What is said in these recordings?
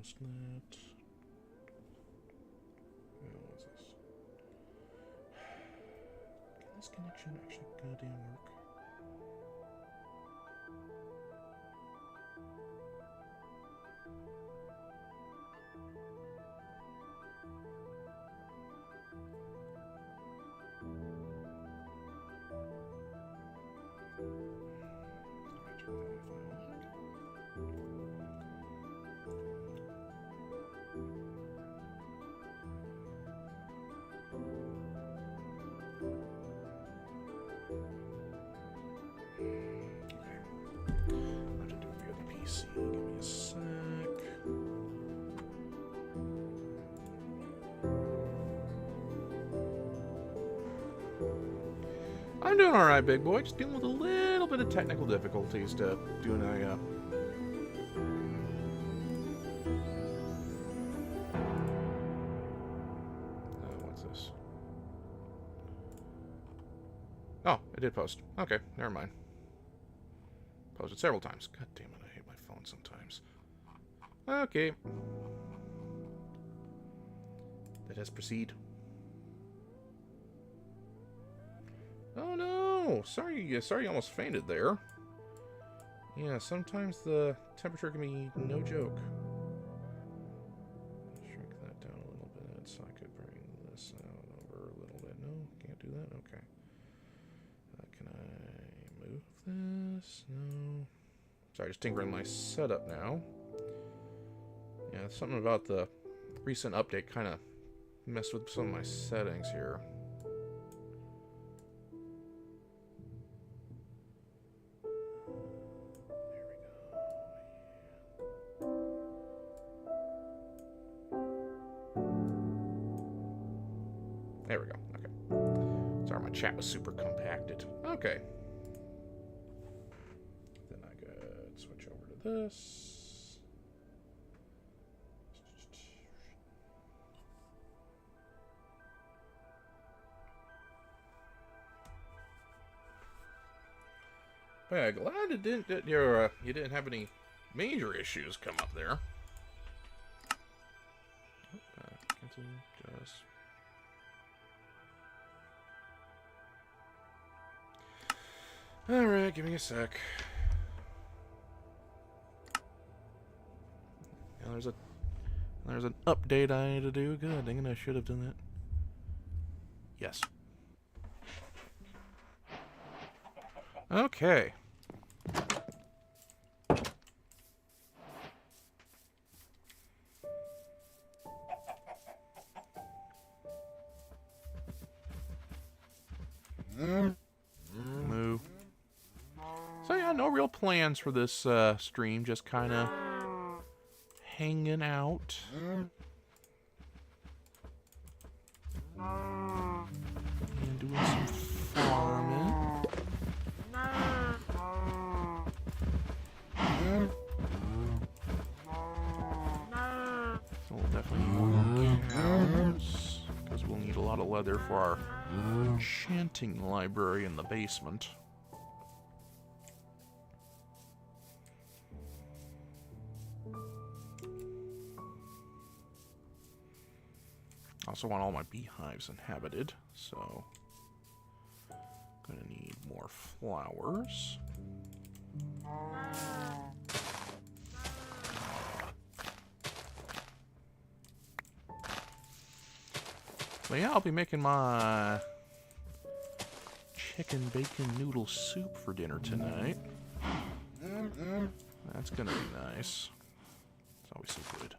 post that. What's this? Can this connection actually goddamn work? Give me a sec. I'm doing alright, big boy. Just dealing with a little bit of technical difficulties to doing a what's this? Oh, it did post. Okay, never mind. Posted several times. God damn it, I hate my phone sometimes. Okay. Let us proceed. Oh no! Sorry you almost fainted there. Yeah, sometimes the temperature can be no joke. Shrink that down a little bit so I could bring this out over a little bit. No, can't do that? Okay. Can I move this? No. Sorry, just tinkering my setup now. Yeah, something about the recent update kind of messed with some of my settings here. There we go. Okay. Sorry, my chat was super compacted. Okay. Then I could switch over to this. But yeah, glad it didn't you didn't have any major issues come up there. Cancel just. Alright, give me a sec. Yeah, there's an update I need to do. Good, dang it, I should have done that. Yes. Okay. Move. So yeah, no real plans for this stream, just kind of hanging out. And doing some farming. So we'll definitely need more cows, because we'll need a lot of leather for our enchanting library in the basement. Also want all my beehives inhabited, so gonna need more flowers. But yeah, I'll be making my chicken bacon noodle soup for dinner tonight. That's gonna be nice. It's always so good.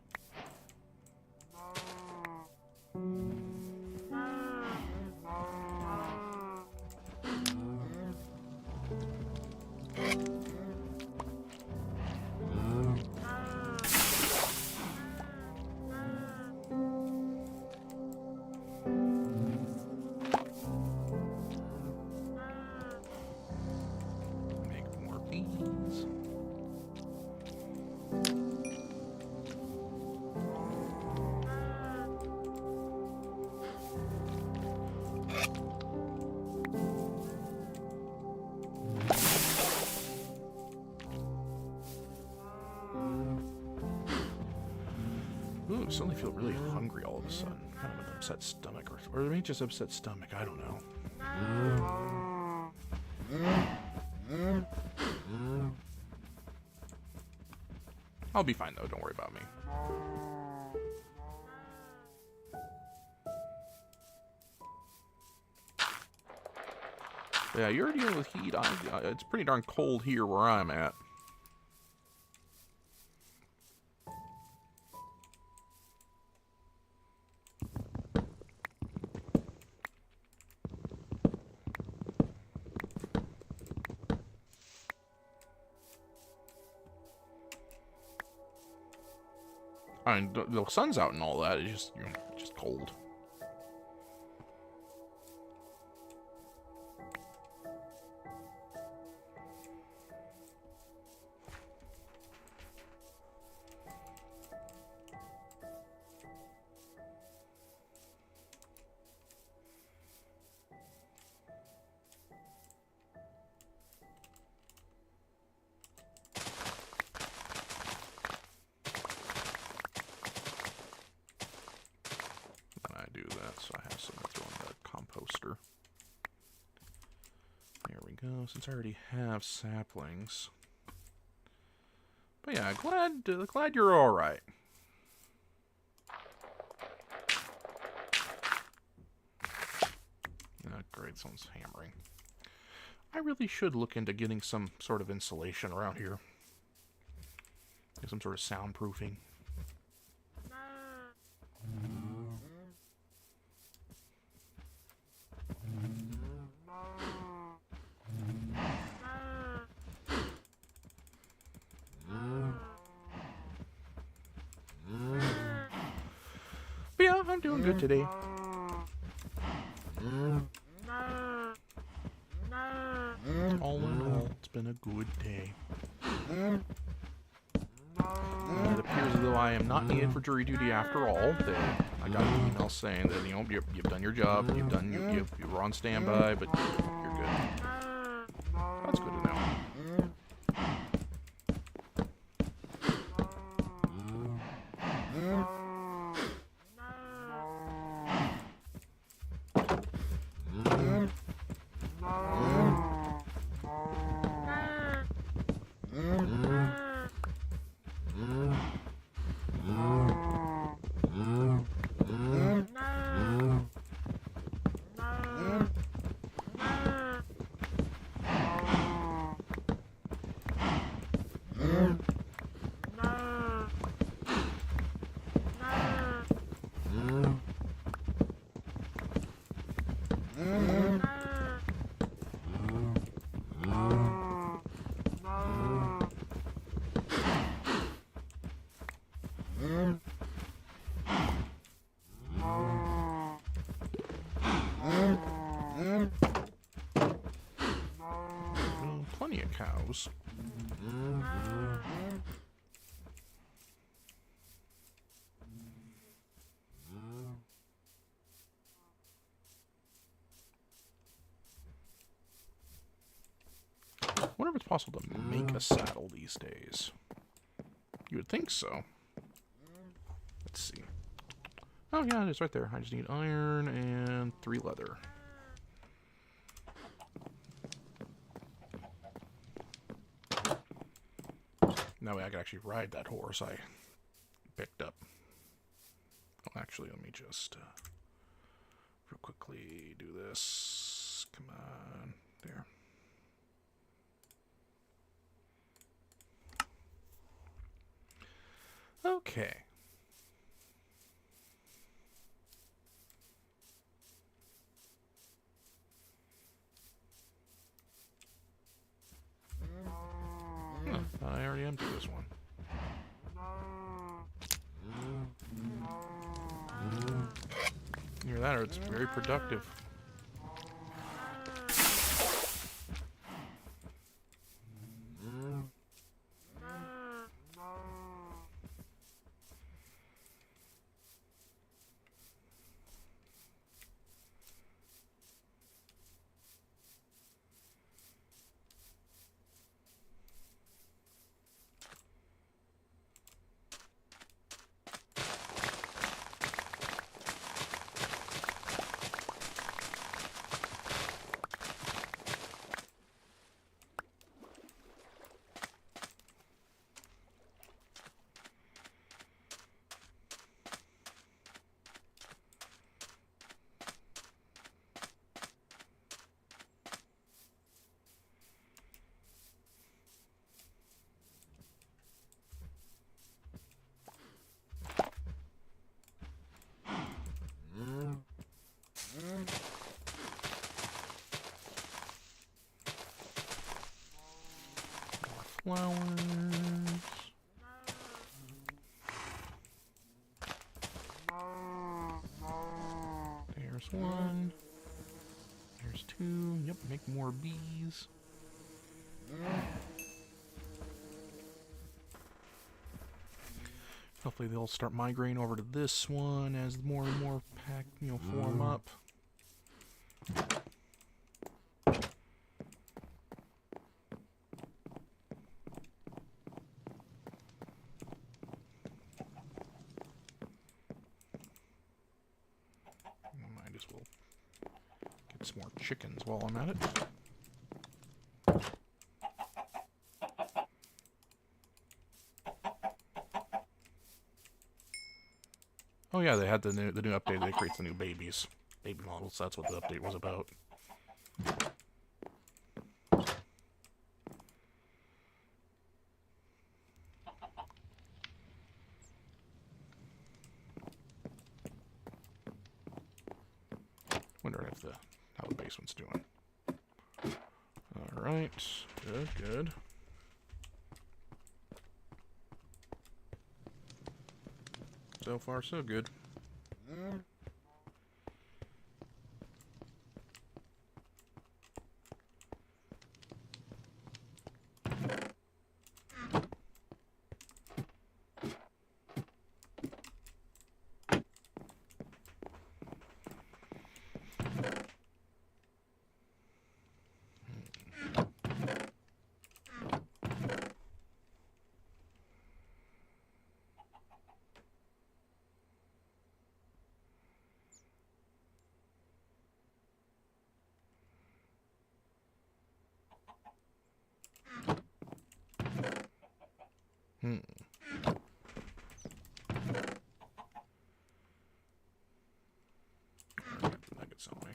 Make more bees. I suddenly feel really hungry all of a sudden. Kind of an upset stomach, or maybe just upset stomach. I don't know. I'll be fine though. Don't worry about me. Yeah, you're dealing with heat. It's pretty darn cold here where I'm at. I mean, the sun's out and all that. It's just, you know, just cold. So I have some to throw in the composter. There we go. Since I already have saplings. But yeah, glad you're all right. Oh, great, someone's hammering. I really should look into getting some sort of insulation around here. Some sort of soundproofing. But yeah, I'm doing good today. All in all, it's been a good day. It appears as though I am not needed for jury duty after all. I got an email saying that, you know, you've done your job, you were on standby, but you're good. That's good to know. Plenty of cows. I wonder if it's possible to make a saddle these days. You would think so. Let's see. Oh yeah, it is right there. I just need iron and 3 leather. That way I can actually ride that horse I picked up. Oh, actually, let me just real quickly do this. Come on. There. Okay. I already emptied this one. Hear that, or it's very productive. flowers. There's one. There's two. Yep, make more bees. Hopefully they'll start migrating over to this one as more and more pack, form up. Might as well get some more chickens while I'm at it. Oh yeah, they had the new update that creates the new baby models. That's what the update was about. Wonder if how the basement's doing. All right, good. So far, so good. Nuggets on me.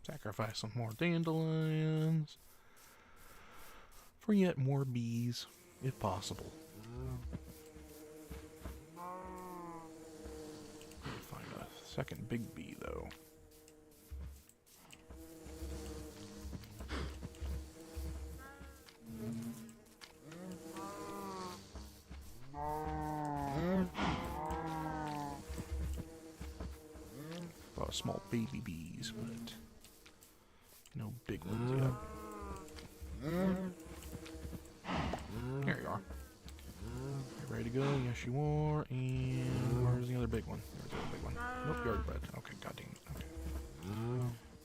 Sacrifice some more dandelions for yet more bees, if possible. Find a second big bee, though. Small baby bees, but no big ones yet. Here you are. You ready to go? Yes, you are. And where's the other big one? Where's the other big one? Nope, you already bred. Okay, goddamn. Okay.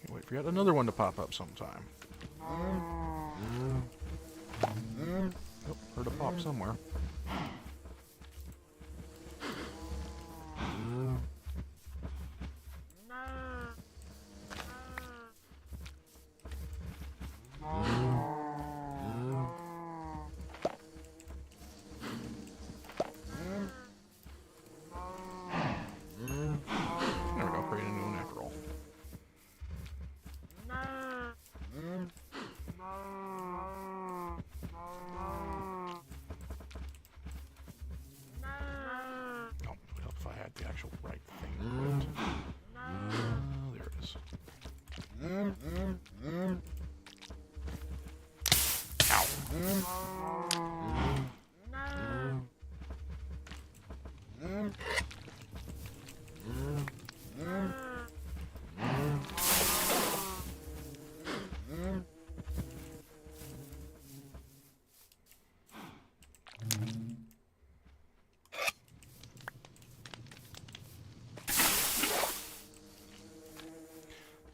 Can't wait for yet another one to pop up sometime. Nope, heard a pop somewhere. The actual right thing. There it is.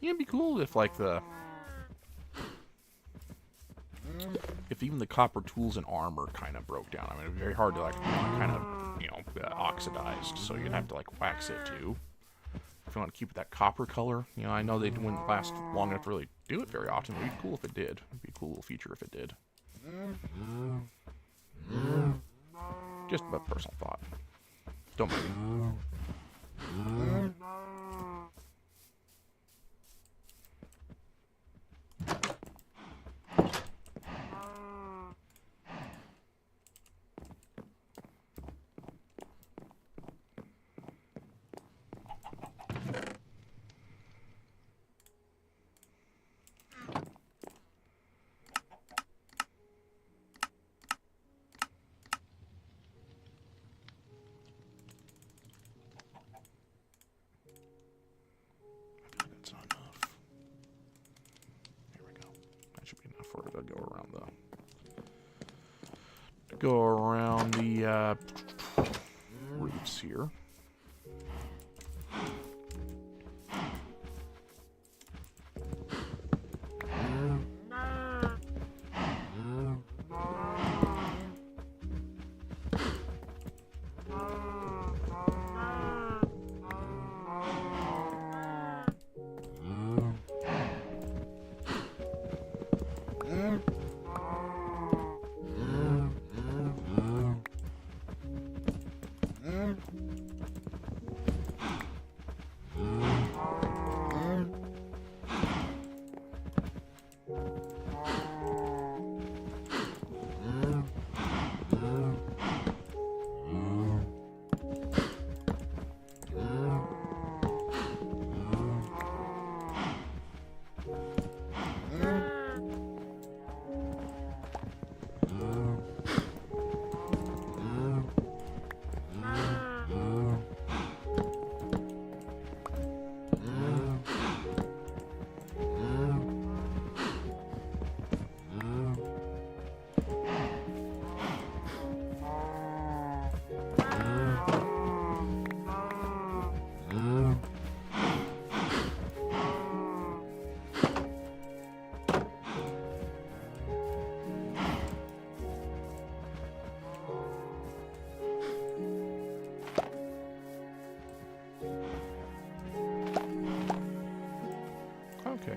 It'd be cool if, like, the even the copper tools and armor kind of broke down. I mean, it's very hard to, like, kind of, you know, oxidized, so you'd have to, like, wax it, too. If you want to keep it that copper color. You know, I know they wouldn't last long enough to really do it very often, but it'd be cool if it did. It'd be a cool little feature if it did. Just a personal thought. Don't mind me. Go around the roots here.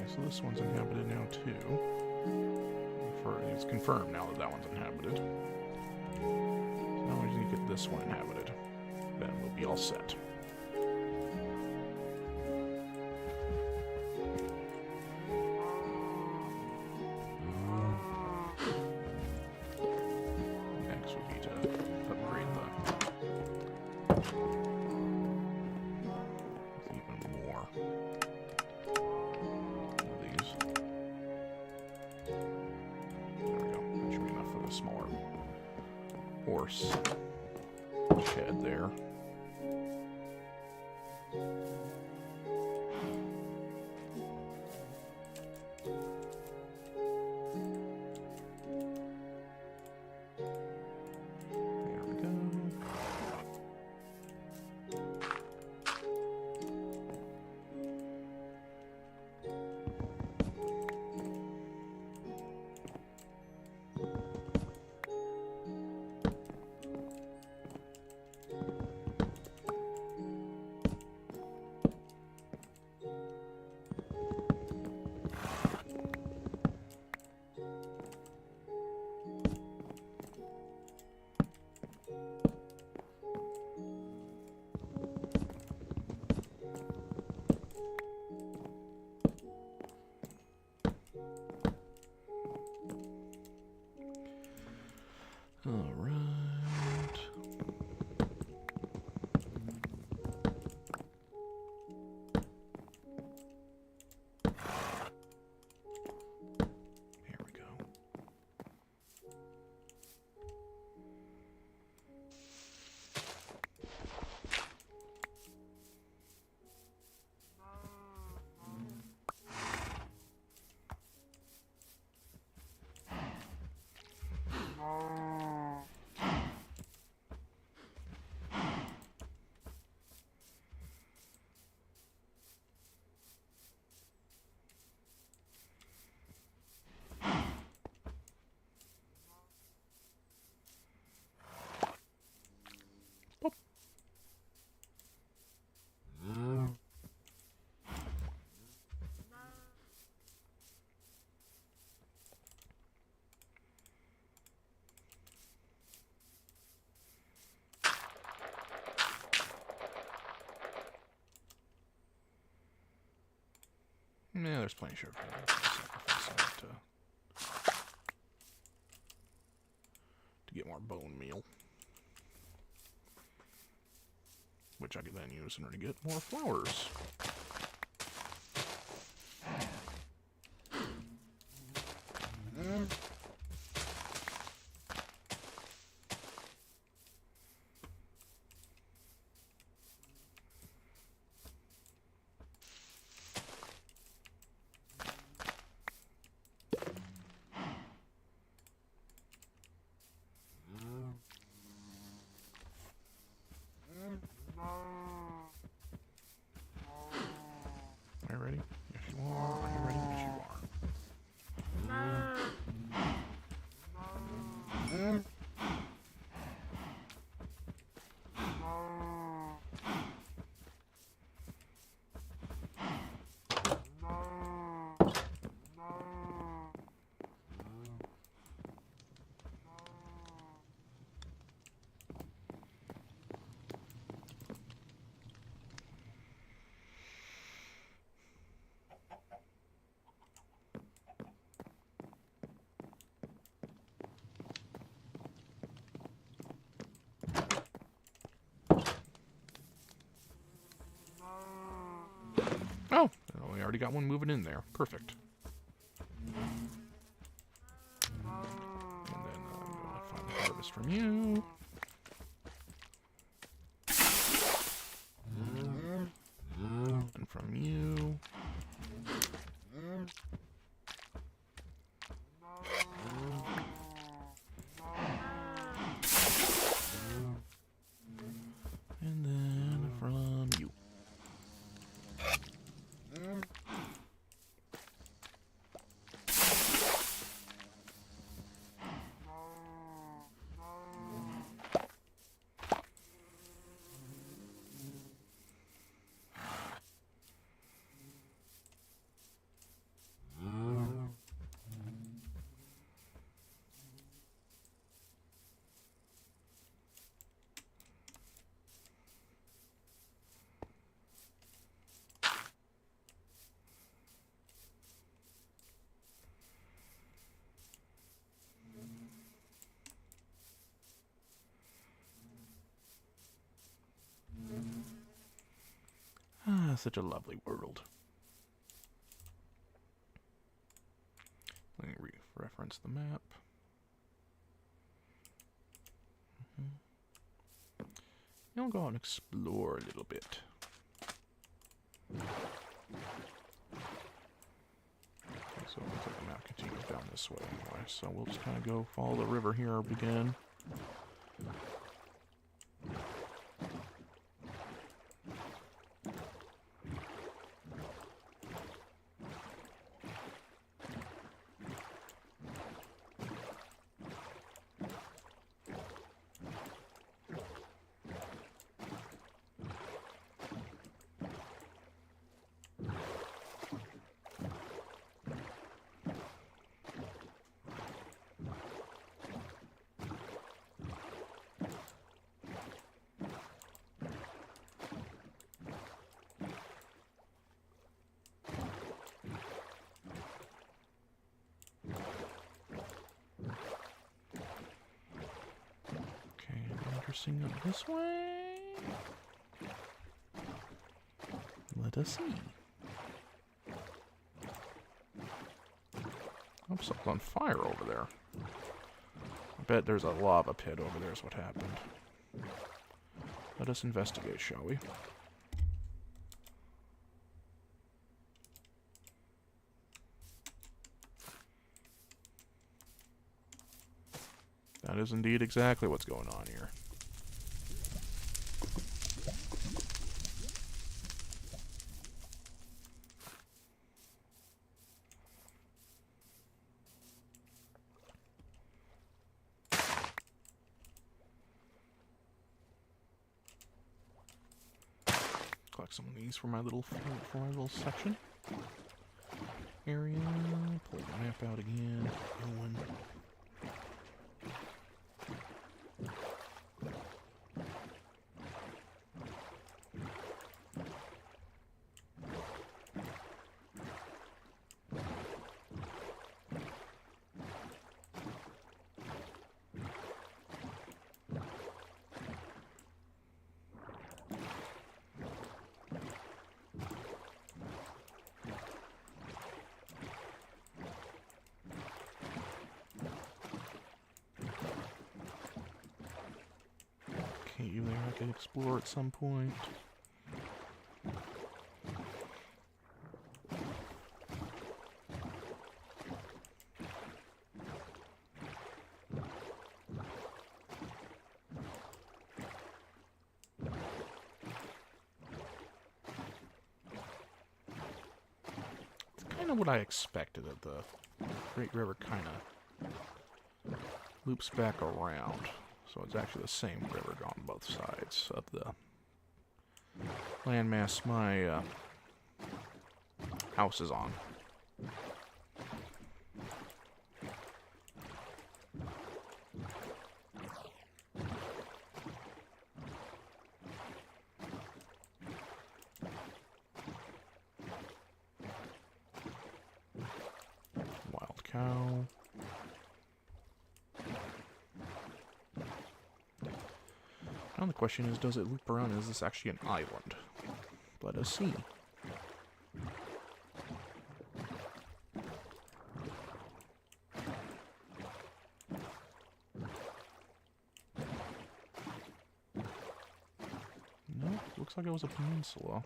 So this one's inhabited now too. It's confirmed now that that one's inhabited. So now we need to get this one inhabited. Then we'll be all set. Next would be to upgrade the even more. Smaller horse shed there. There we go. Yeah, there's plenty of sugar. Sacrifice that to get more bone meal. Which I could then use in order to get more flowers. Are you ready? Yes, you are. Are you ready? Yes, you are. Oh, we already got one moving in there. Perfect. And then I'm going to find the harvest from you. And from you. And then from you. Ah, such a lovely world. Let me reference the map. I'll go out and explore a little bit. Okay, so it looks like the map continues down this way anyway, so we'll just kind of go follow the river here again. Interesting up this way. Let us see. Oh, something's on fire over there. I bet there's a lava pit over there is what happened. Let us investigate, shall we? That is indeed exactly what's going on here. Collect some of these for my little section area. Pull the map out again. Going. cave there I could explore at some point. What I expected of the Great River kind of loops back around. So it's actually the same river on both sides of the landmass my house is on. Cow. Now the question is, does it loop around? Is this actually an island? Let us see. No, looks like it was a peninsula.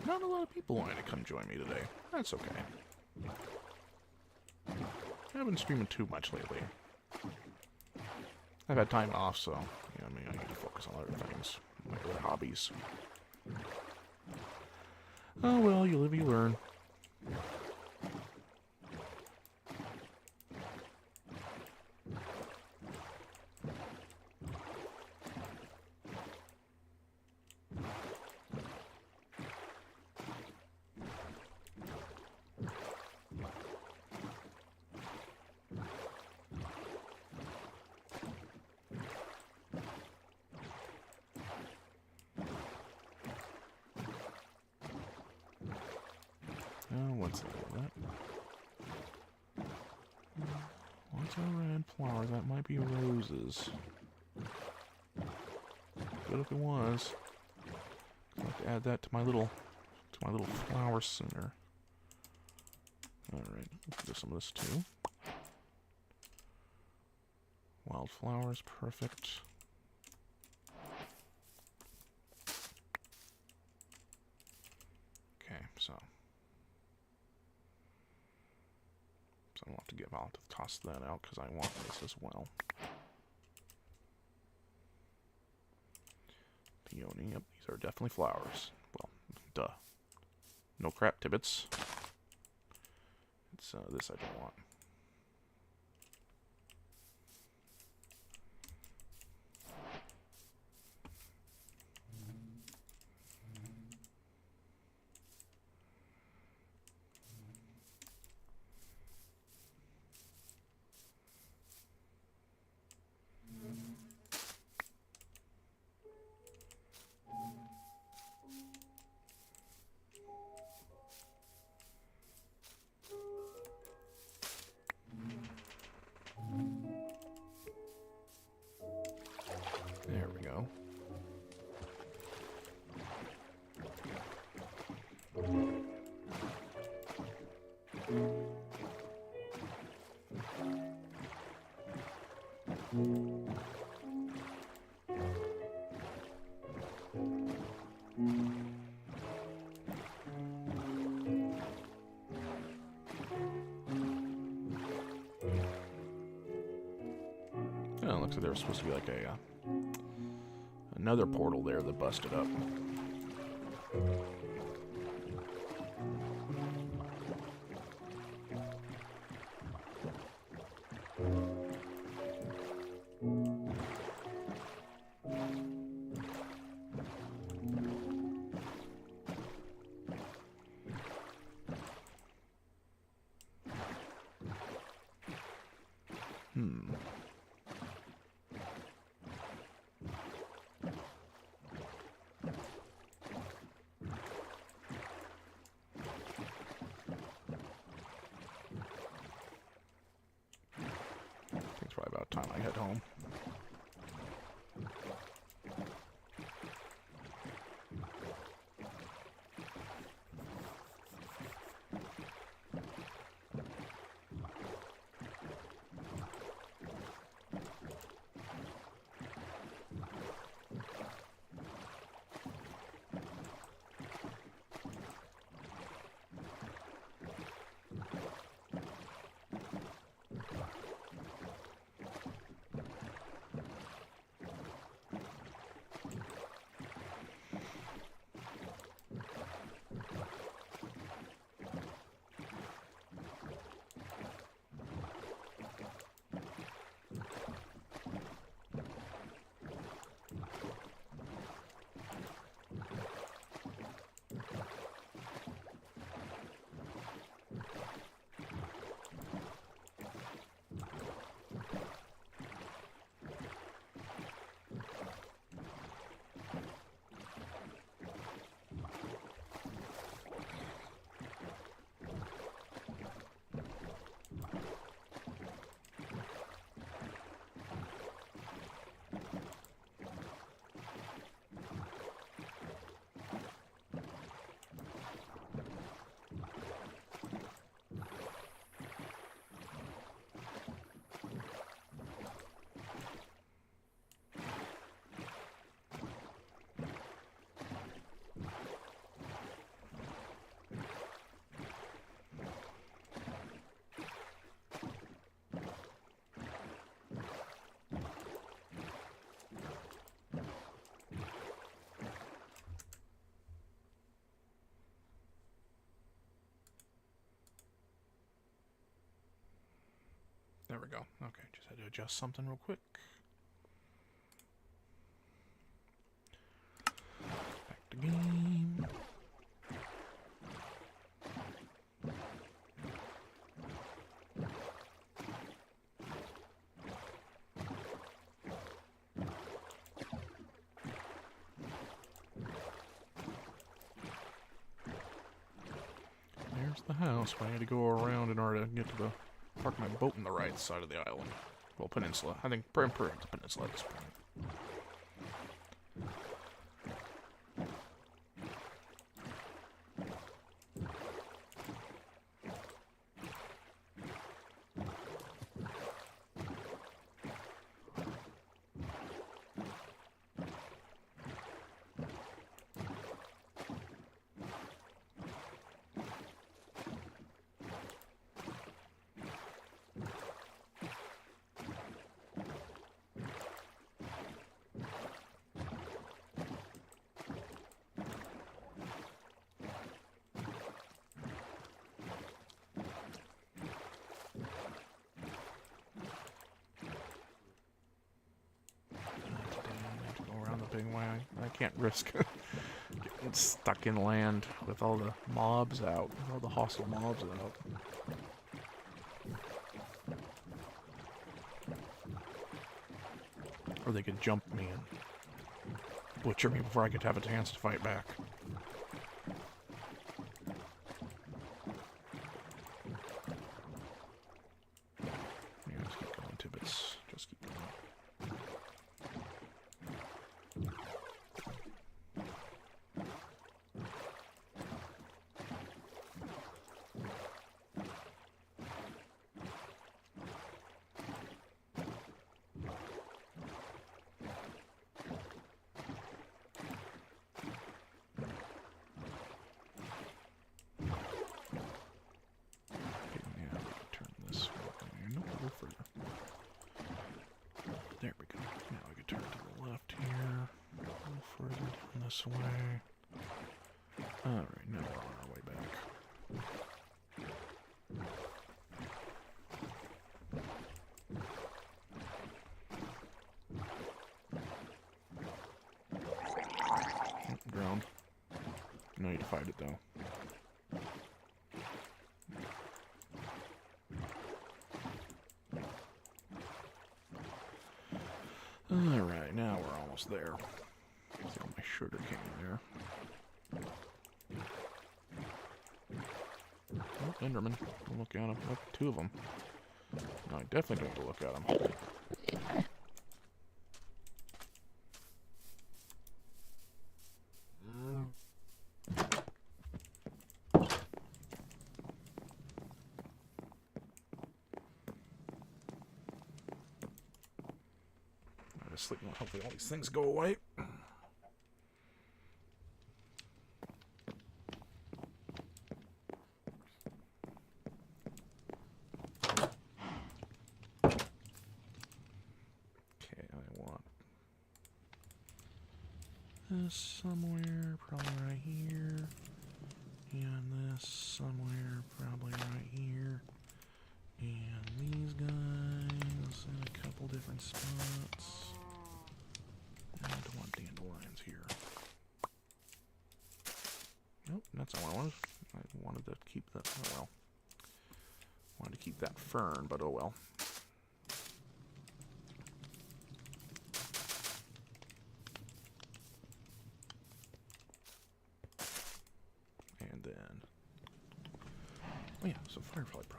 Not a lot of people wanting to come join me today. That's okay. I haven't been streaming too much lately. I've had time off, so you know, I need to focus on other things, my other hobbies. Oh well, you live, you learn. What's that? What's a red flower? That might be roses. Good if it was. I'd like to add that to my little flower center. Alright, let's do some of this too. Wildflowers, perfect. Okay, so I'll have to I'll have to toss that out because I want this as well. Peony, yep, these are definitely flowers. Well, duh. No crap, Tibbets. It's this I don't want. There we go. Oh, it looks like there was supposed to be like a another portal there that busted up. It's probably about time I head home. There we go. Okay, just had to adjust something real quick. Back to game. There's the house, but I had to go around in order to get to the park my boat on the right side of the island. Well, peninsula. I think pretty much it's a peninsula at this point. Big way. I can't risk getting stuck in land with all the mobs out, with all the hostile mobs out. Or they could jump me and butcher me before I could have a chance to fight back. Yeah, just keep going, Tibbets. Just keep going. There we go. Now we can turn to the left here. A little further down this way. Alright, now we're on our way back. Drowned. No need to fight it though. Alright, now we're almost there. Throw my sugar cane there. Oh, Enderman. Don't look at him. Oh, two of them. No, I definitely don't want to look at them. Sleep. Hopefully all these things go away. Okay, I want this somewhere, probably right here. And this somewhere, probably right here. And these guys in a couple different spots. I don't want dandelions here. Nope, that's not what I wanted. I wanted to keep that. Oh well. Wanted to keep that fern, but oh well. And then. Oh yeah, some firefly brush.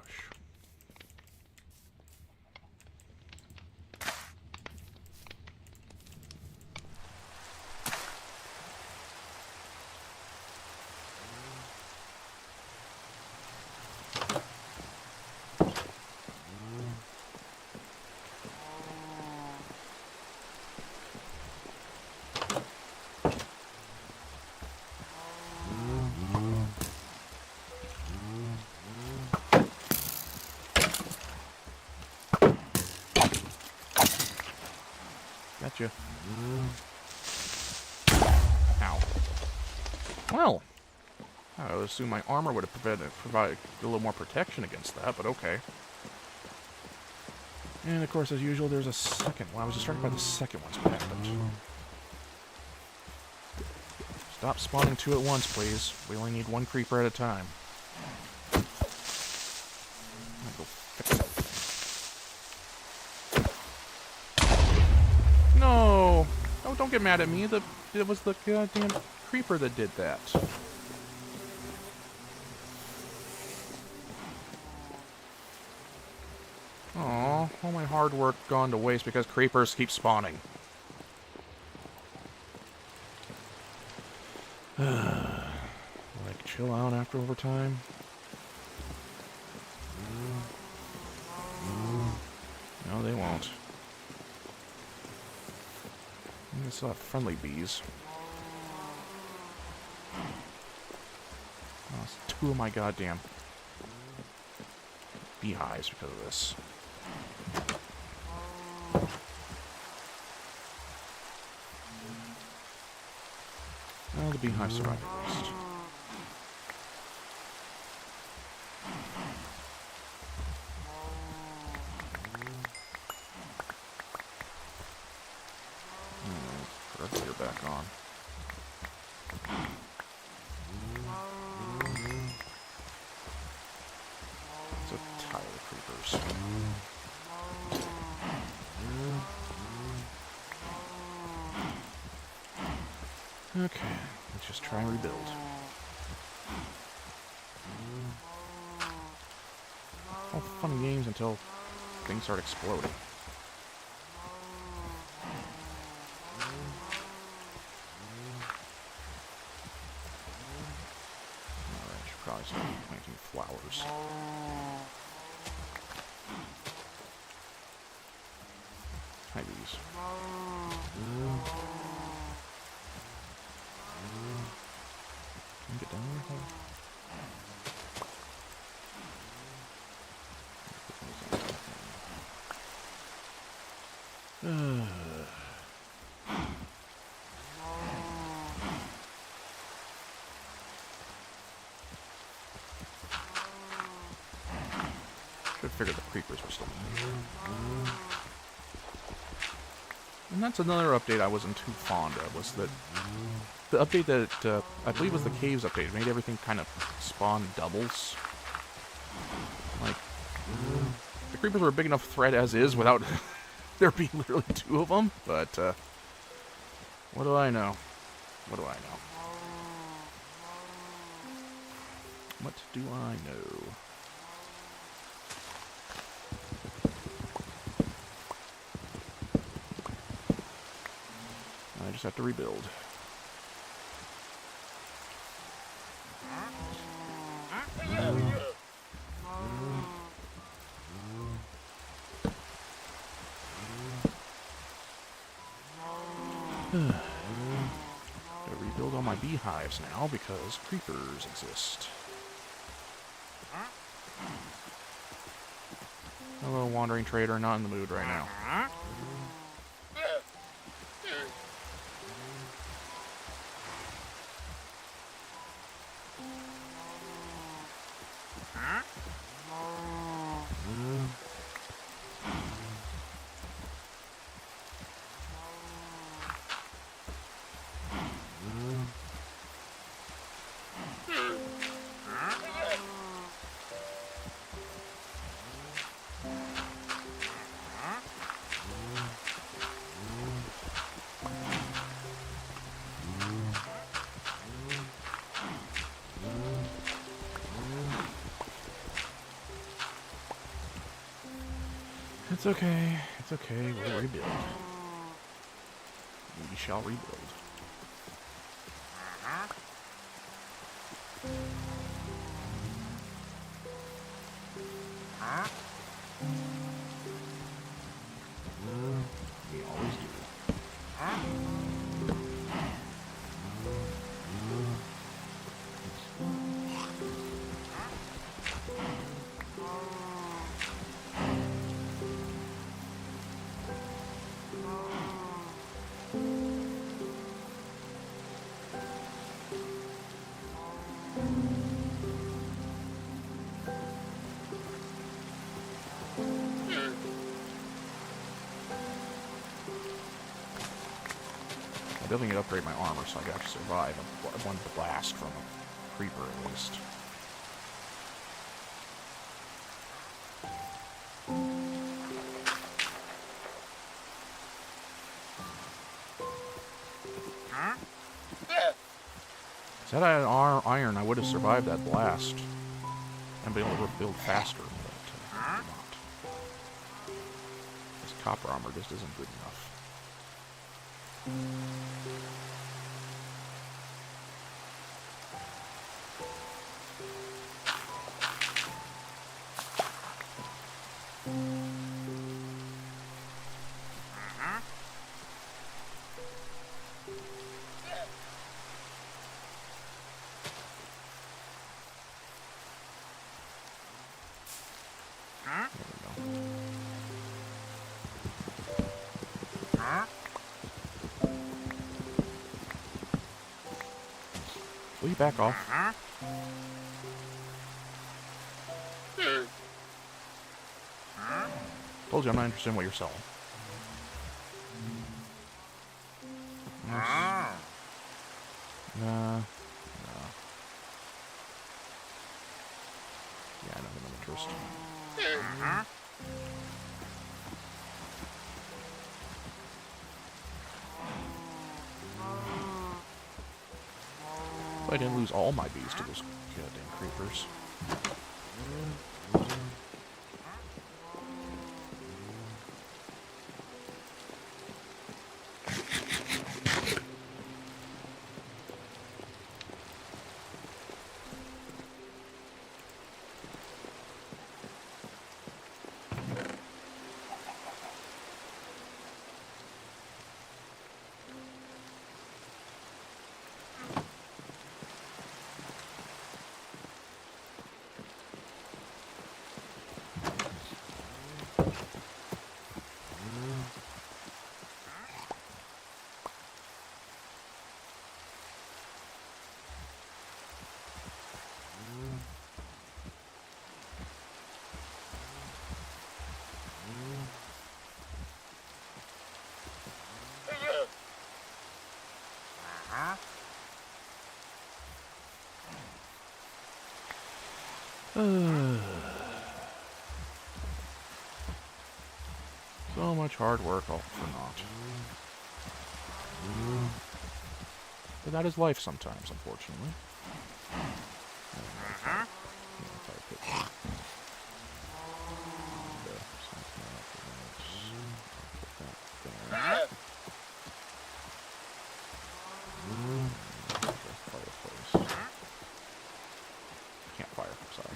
Gotcha. Ow. Well, I would assume my armor would have provided a little more protection against that, but okay. And of course, as usual, there's a second one. I was distracted by the second one's what happened. Stop spawning two at once, please. We only need one creeper at a time. I'm gonna go fix that. No! Oh, don't get mad at me. It was the goddamn creeper that did that. Aw, all my hard work gone to waste because creepers keep spawning. Like, chill out after overtime. No, they won't. I still have friendly bees. Lost two of my goddamn beehives because of this. Well, the beehive survived at least. You're back on. It's a tile of creepers. Okay, let's just try and rebuild. All fun and games until things start exploding. Alright, should probably start planting flowers. Hi, bees. Can you get down there? I figured the creepers were still in there. And that's another update I wasn't too fond of, was that the update that, I believe was the caves update, made everything kind of spawn doubles. Like, the creepers were a big enough threat as is without there being literally 2 of them, but, what do I know? What do I know? What do I know? I just have to rebuild. Gotta rebuild all my beehives now because creepers exist. Hello, wandering trader, not in the mood right now. It's okay. It's okay. We'll rebuild. We shall rebuild. We always do. I definitely need to upgrade my armor so I can actually survive one blast from a creeper at least. If I had iron, I would have survived that blast and been able to rebuild faster, but I did not. This copper armor just isn't good enough. Will you back off? Told you I'm not interested in what you're selling. No. Yeah, I don't have no interest. I didn't lose all my bees to those goddamn creepers. So much hard work all for naught. But that is life sometimes, unfortunately. Campfire, sorry.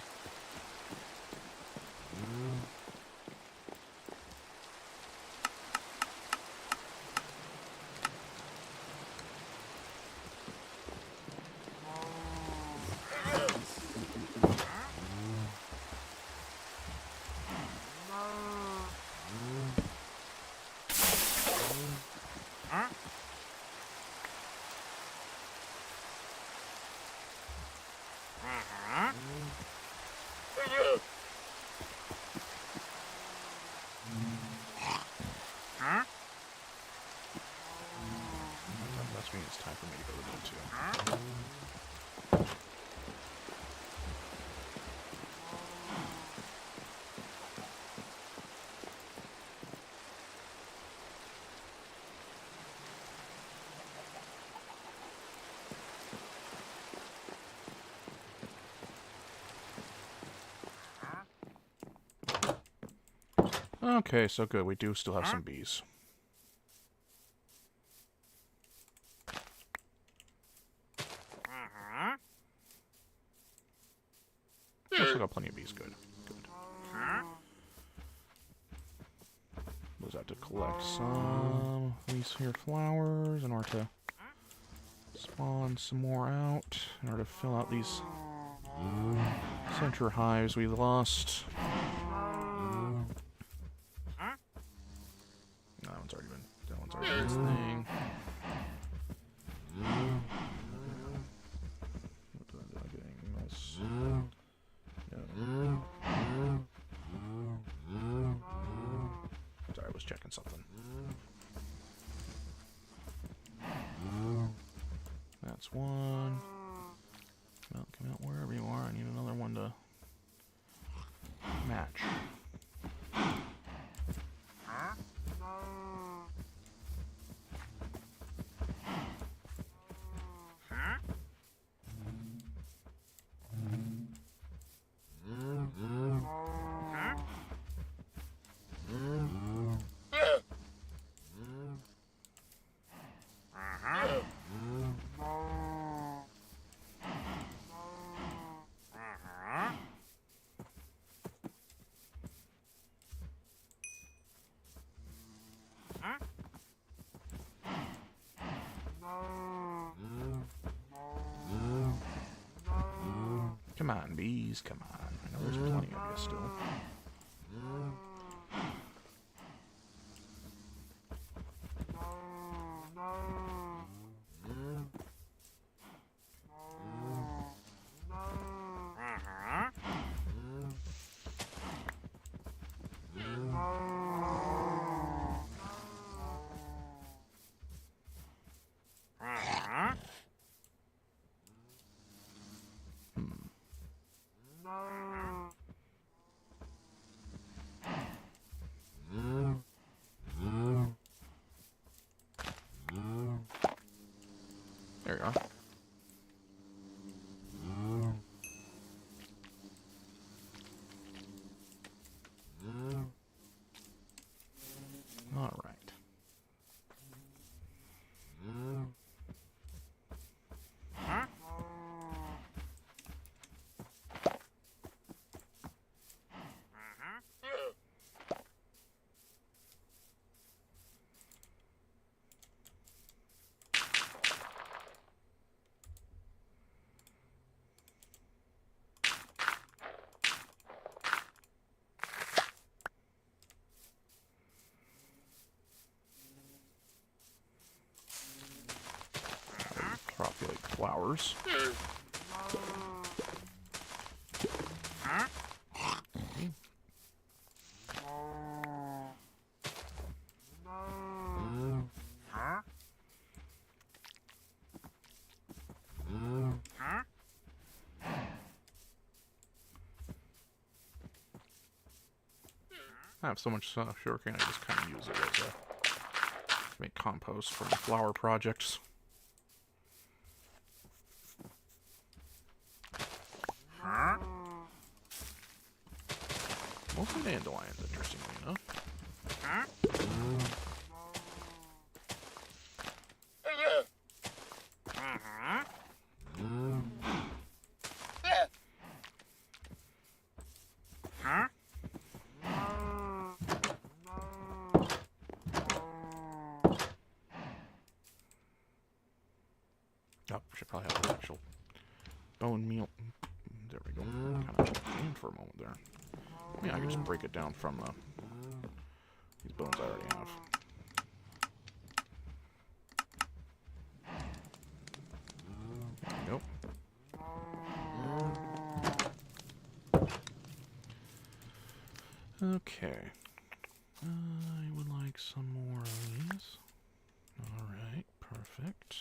That means it's time for me to go to bed too. Okay, so good. We do still have some bees. We still got plenty of bees. Good. Good. Was have to collect some of these here flowers in order to spawn some more out, in order to fill out these center hives we lost. That one's already been its thing. Did I get anything else? No. Sorry, I was checking something. That's one. Come out wherever you are. I need another one to match. Come on, bees, come on. I know there's plenty of you still. There you are. All right. Populate flowers. I have so much sugarcane, I just kind of use it as a make compost for my flower projects. Mostly dandelions, interestingly enough. Oh, should probably have the actual bone meal. There we go. Kind of aimed for a moment there. Yeah, I can just break it down from these bones I already have. Nope. Okay. I would like some more of these. Alright, perfect.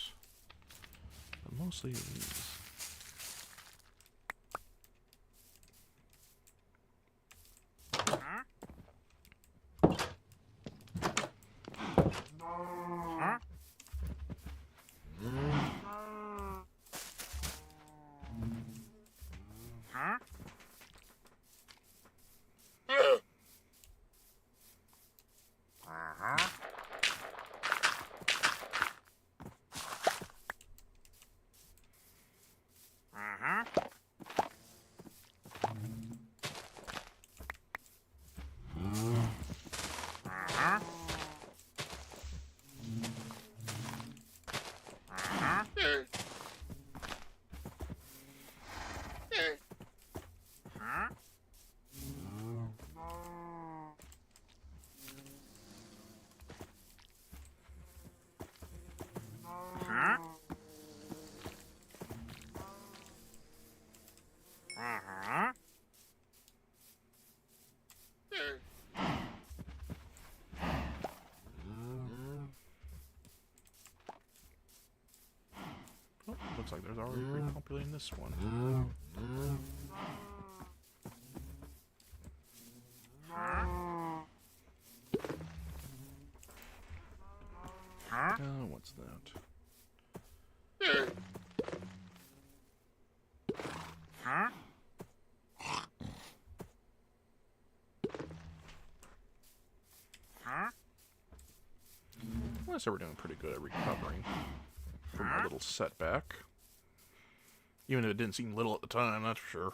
But mostly these. Oh, looks like there's already repopulating this one. What's that? I say we're doing pretty good at recovering from our little setback. Even if it didn't seem little at the time, that's for sure.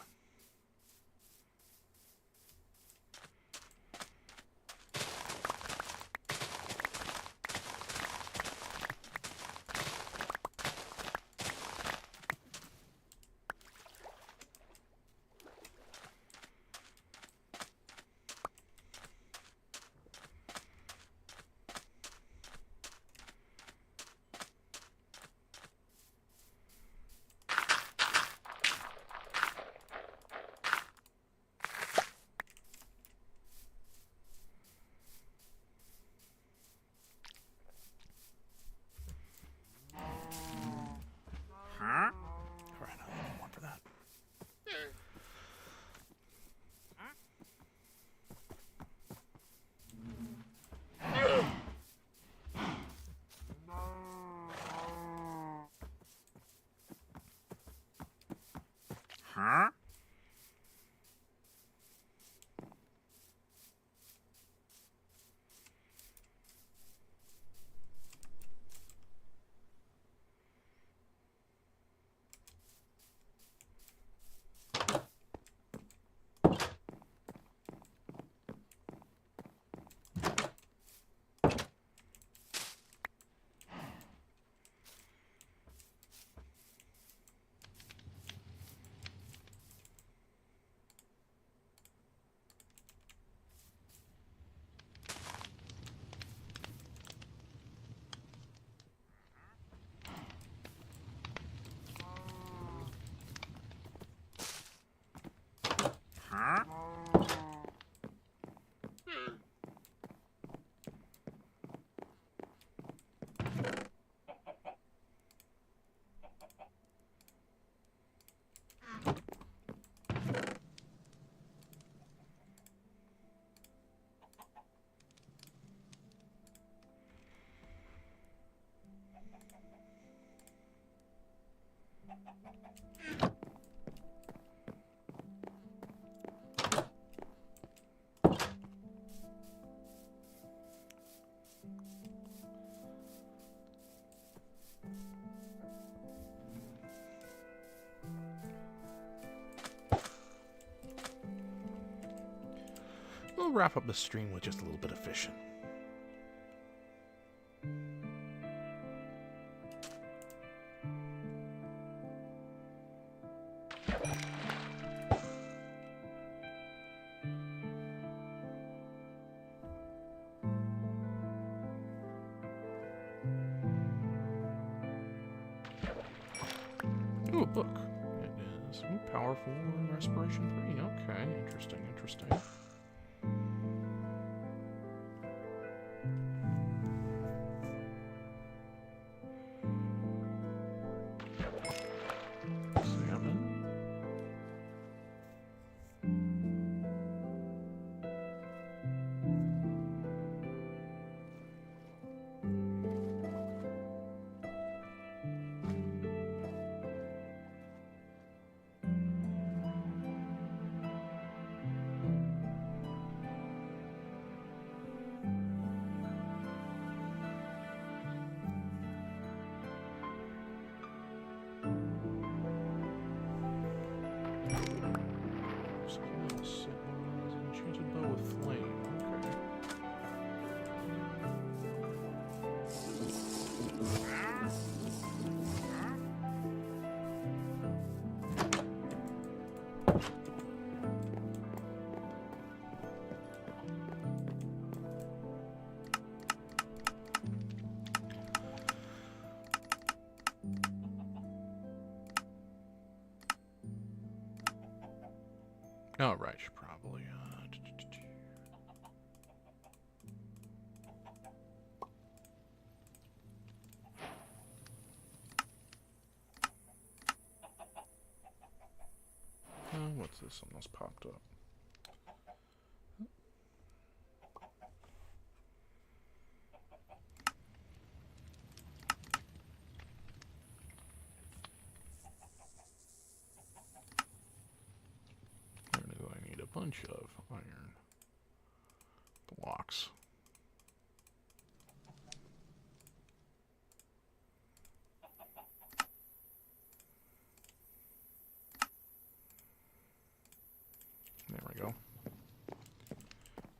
We'll wrap up the stream with just a little bit of fishing. Ooh, a book. It is powerful and respiration 3. Okay, interesting, interesting. Salmon. Enchanted bow with flame. Okay. Oh, right, should probably, what's this? Something else popped up. I need a bunch of iron blocks. There we go.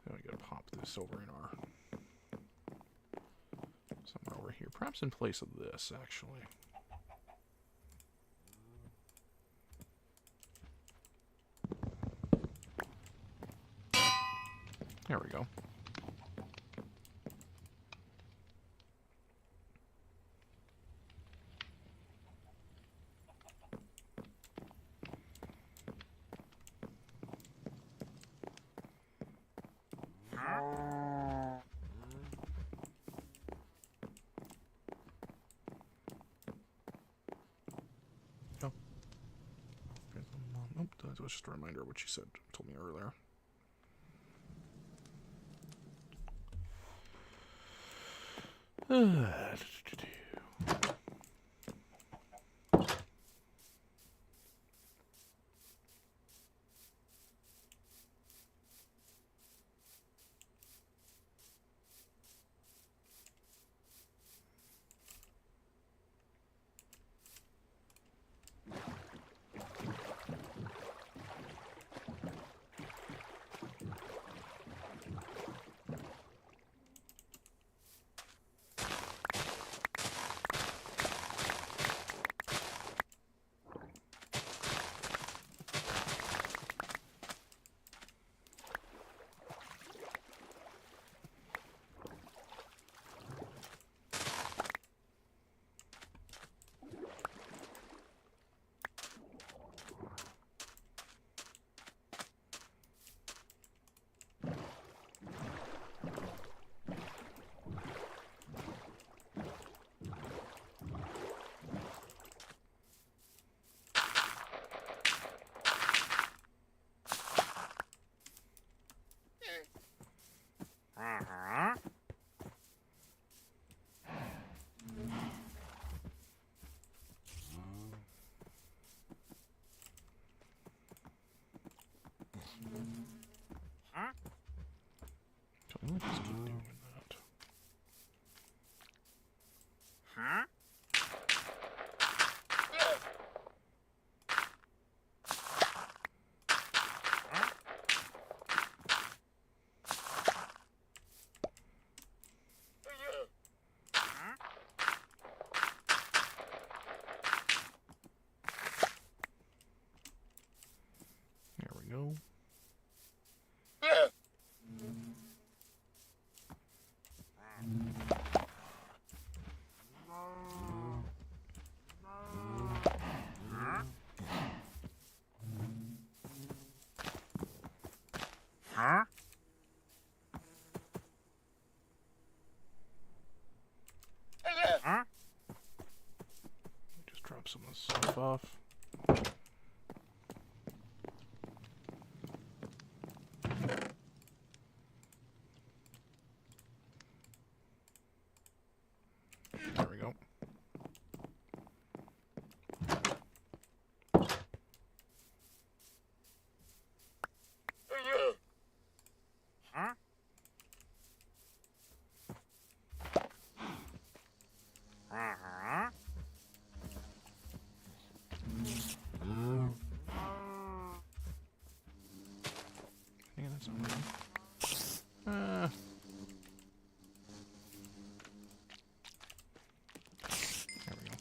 Then we gotta pop this over in our... somewhere over here. Perhaps in place of this, actually. There we go. Oh. Nope, that was just a reminder of what she said, told me earlier. we go. Just drop some of this stuff off. There we go. Yeah, that's not right. There we go.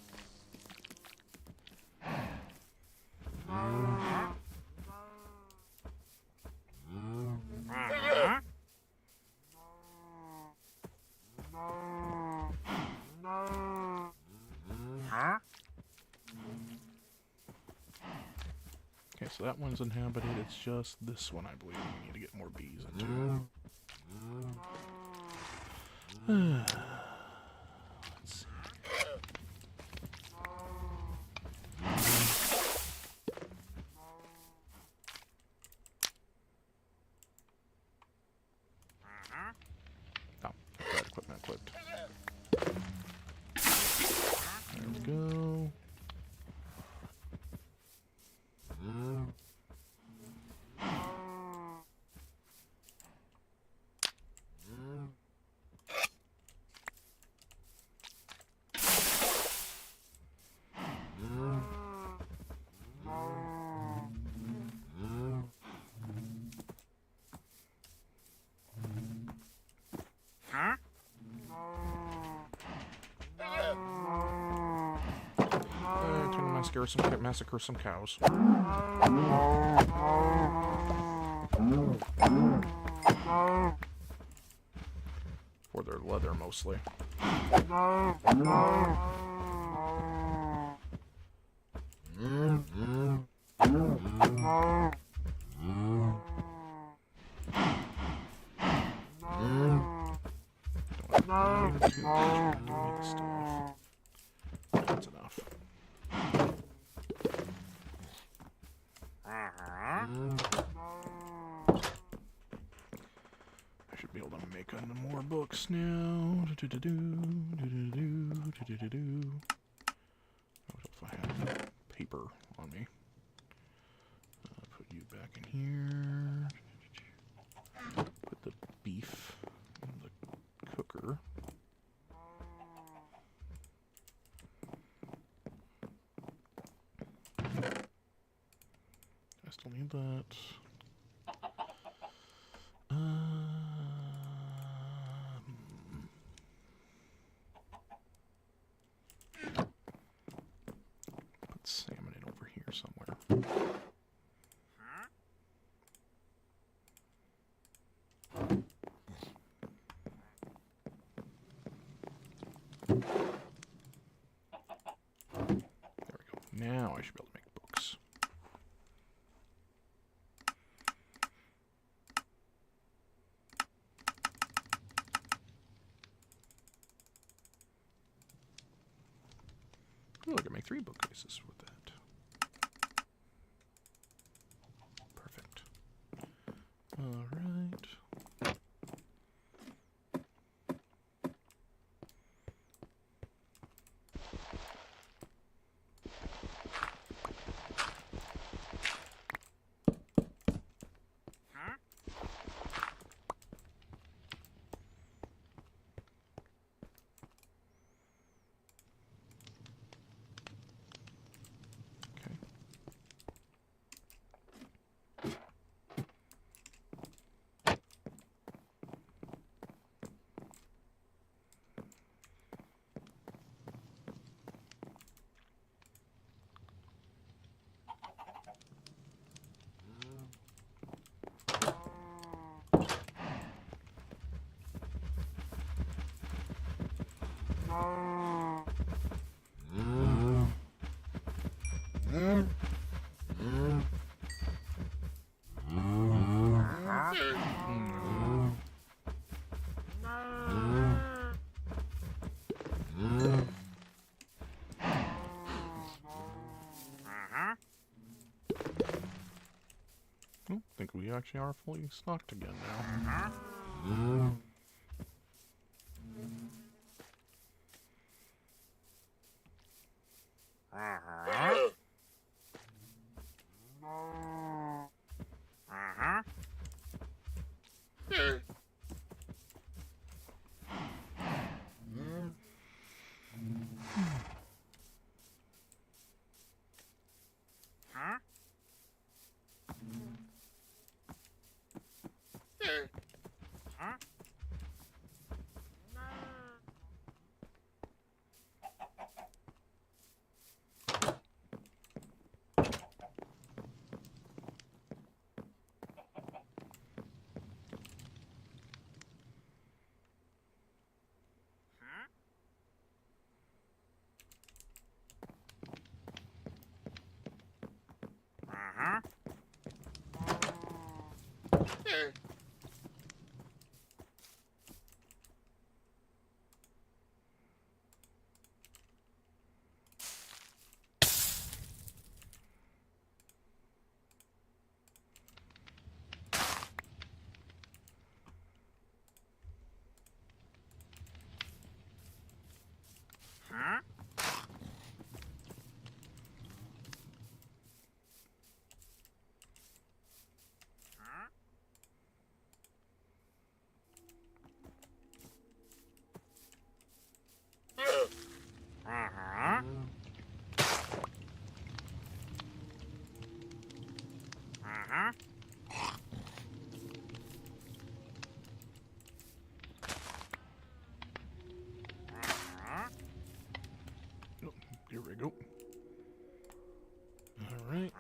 Okay, so that one's inhabited. It's just this one, I believe, we need to get more bees into. Let's see. Oh, that equipment equipped. There we go. Time to massacre some cows. For their leather, mostly. That's enough. I should be able to make more books now. What if I have paper on me? Put you back in here. Put the beef in the cooker. I still need that. Put salmon in over here somewhere. There we go. Now I should be able to make books. Oh, I can make 3 bookcases with that. Perfect. All right. I think we actually are fully stocked again now. Here we go. All right.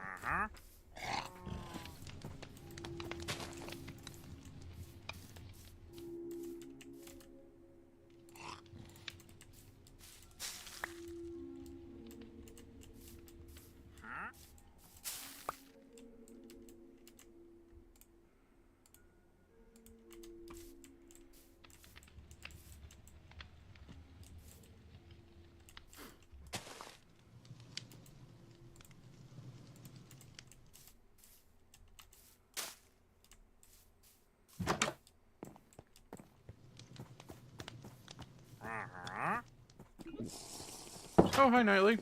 Oh, hi, Nightly.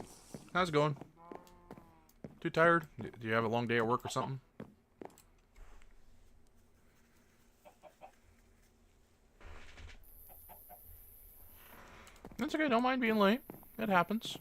How's it going? Too tired? Do you have a long day at work or something? That's okay, don't mind being late. It happens.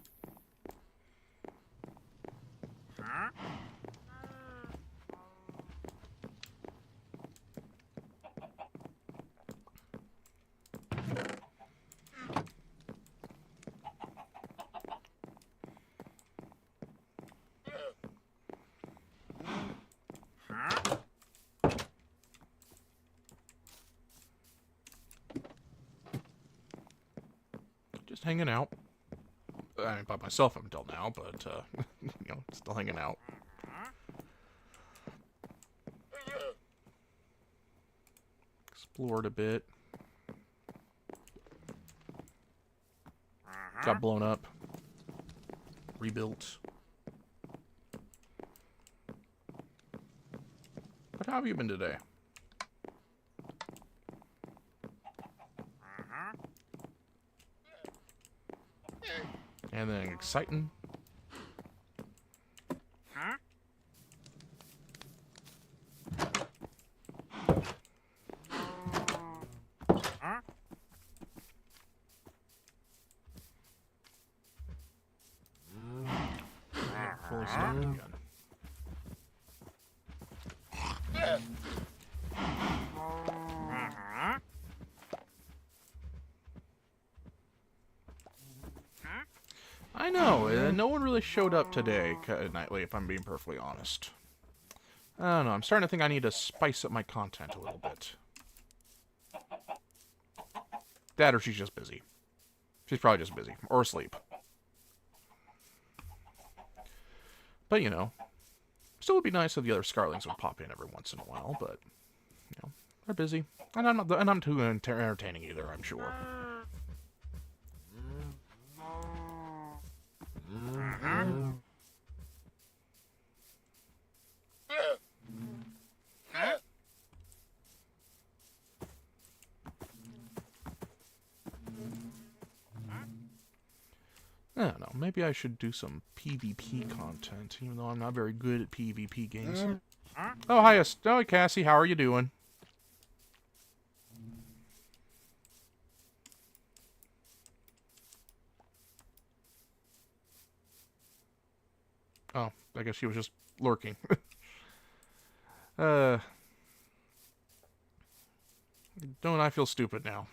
Just hanging out. I mean, by myself until now, but, you know, still hanging out. Explored a bit. Got blown up. Rebuilt. But how have you been today? Anything exciting? Fully stocked again. I know, no one really showed up today, Nightly, if I'm being perfectly honest. I don't know, I'm starting to think I need to spice up my content a little bit. That or she's just busy. She's probably just busy. Or asleep. But, you know, still would be nice if the other Scarlings would pop in every once in a while, but, you know, they're busy. And I'm too entertaining either, I'm sure. I don't know, maybe I should do some PvP content, even though I'm not very good at PvP games. Oh, hi, Cassie, how are you doing? Oh, I guess she was just lurking. Don't I feel stupid now?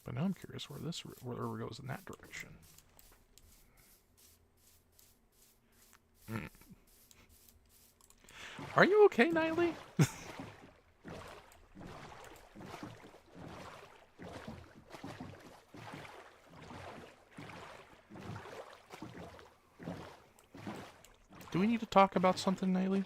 But now I'm curious where the river goes in that direction. Are you okay, Nightly? Do we need to talk about something, Nightly?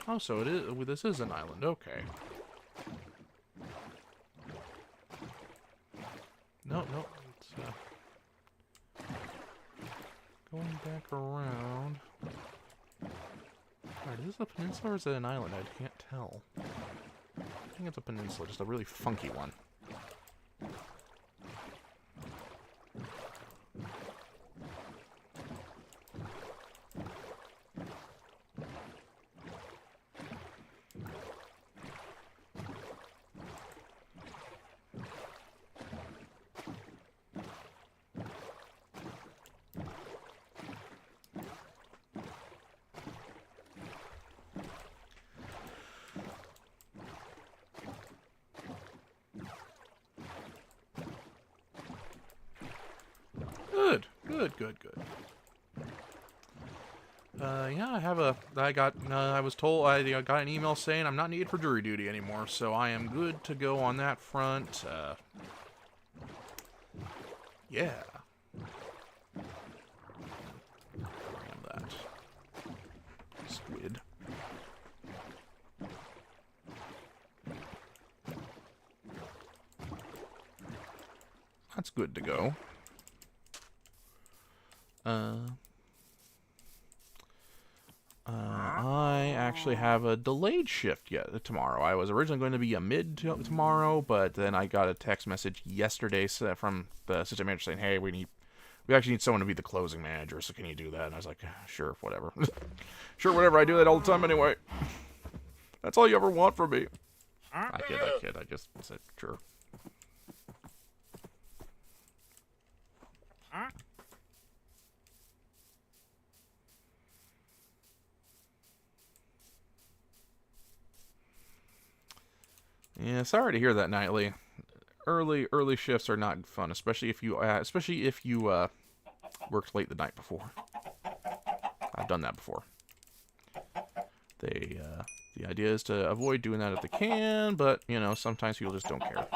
Oh, so it is. This is an island. Okay. No. It's going back around. Alright, is this a peninsula or is it an island? I can't tell. I think it's a peninsula, just a really funky one. Good. Yeah, I was told, I got an email saying I'm not needed for jury duty anymore, so I am good to go on that front. Yeah. Ram that. Squid. That's good to go. I actually have a delayed shift yet tomorrow. I was originally going to be a mid tomorrow, but then I got a text message yesterday from the assistant manager saying, "Hey, we actually need someone to be the closing manager. So can you do that?" And I was like, "Sure, whatever, sure, whatever. I do that all the time anyway. That's all you ever want from me." I kid. I just said sure. Yeah, sorry to hear that, Nightly. Early shifts are not fun, especially if you worked late the night before. I've done that before. The idea is to avoid doing that if they can, but you know, sometimes people just don't care.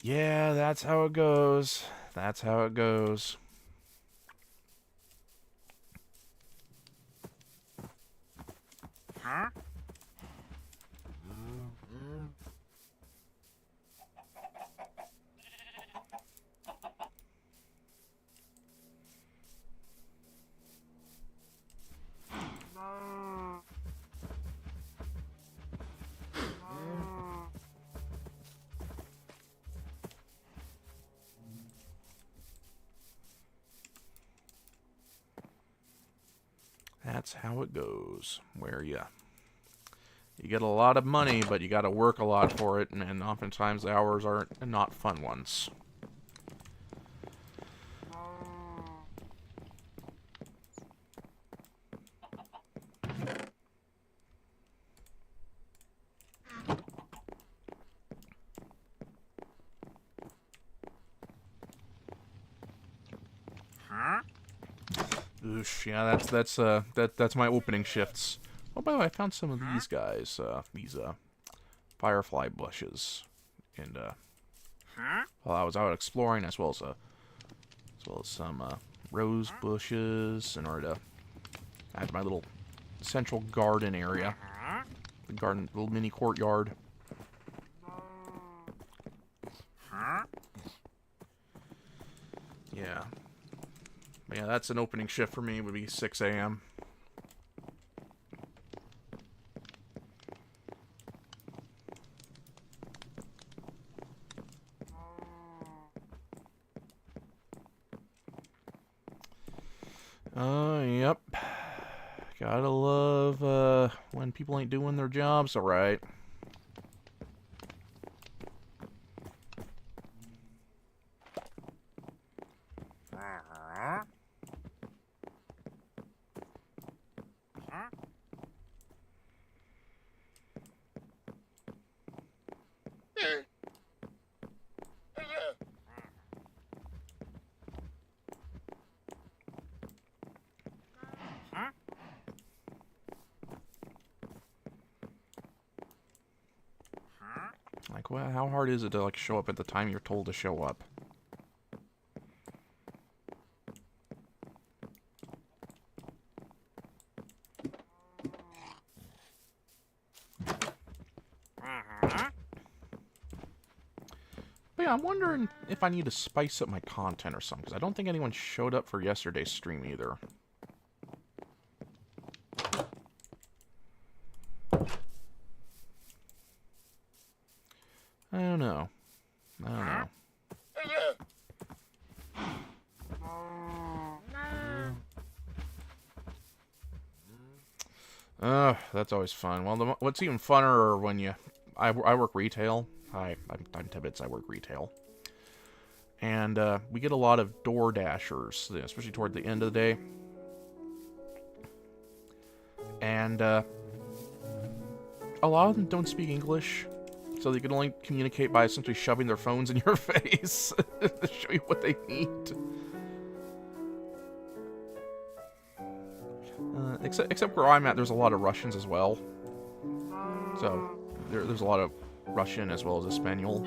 Yeah, that's how it goes. That's how it goes. That's how it goes. Where you get a lot of money, but you got to work a lot for it, and oftentimes the hours are not fun ones. Oosh, yeah, that's my opening shifts. Oh, by the way, I found some of these guys, these firefly bushes, and while I was out exploring, as well as some rose bushes, in order to add my little central garden area, the garden, little mini courtyard. Yeah. Yeah, that's an opening shift for me, would be 6 a.m. Yep. Gotta love, when people ain't doing their jobs alright. Like, well, how hard is it to, like, show up at the time you're told to show up? But yeah, I'm wondering if I need to spice up my content or something, because I don't think anyone showed up for yesterday's stream either. I don't know. I don't know. That's always fun. Well, what's even funner when I work retail. I'm Tibbets, I work retail. And we get a lot of door dashers, especially toward the end of the day. And a lot of them don't speak English. So they can only communicate by essentially shoving their phones in your face to show you what they need. Except where I'm at, there's a lot of Russians as well. So there's a lot of Russian as well as Espanol.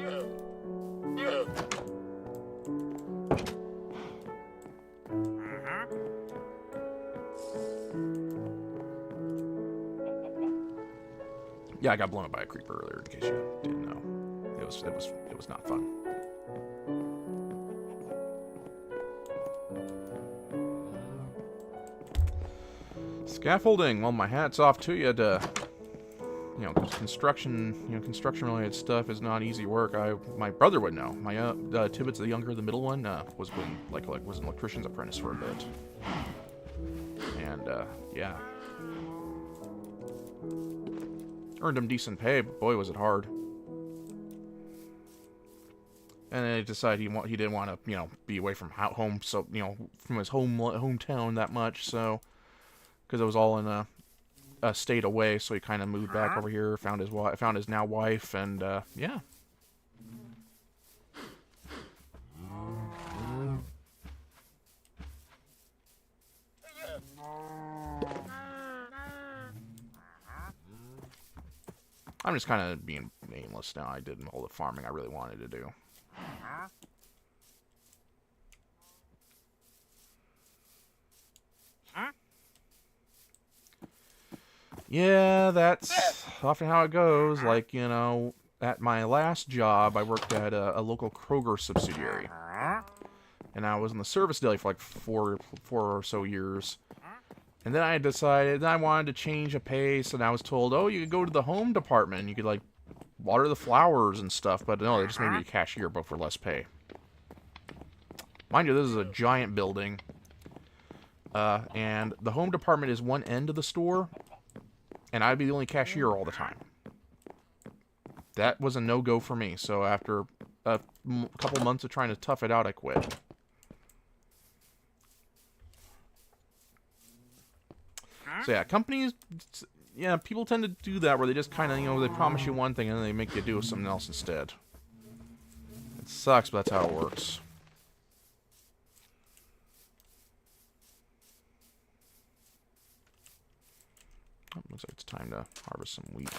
Yeah, I got blown up by a creeper earlier, in case you didn't know. It was not fun. Scaffolding. Well, my hat's off to you. Construction related stuff is not easy work. My brother would know. My Tibbet's the younger, the middle one, was an electrician's apprentice for a bit. And yeah. Earned him decent pay, but boy was it hard. And then he decided he didn't want to, be away from home, so, from his hometown that much, so, because it was all in a state away, so he kind of moved back over here, found his now wife, and, yeah. I'm just kind of being aimless now. I did all the farming I really wanted to do. Yeah, that's often how it goes. Like, at my last job, I worked at a local Kroger subsidiary. And I was in the service deli for like four or so years. And then I decided I wanted to change a pace, and I was told, oh, you could go to the home department, and you could, like, water the flowers and stuff, but no, they just made me a cashier, but for less pay. Mind you, this is a giant building. and the home department is one end of the store, and I'd be the only cashier all the time. That was a no-go for me, so after a couple months of trying to tough it out, I quit. So yeah, companies, yeah, people tend to do that where they just kind of, you know, they promise you one thing and then they make you do something else instead. It sucks, but that's how it works. Oh, looks like it's time to harvest some wheat.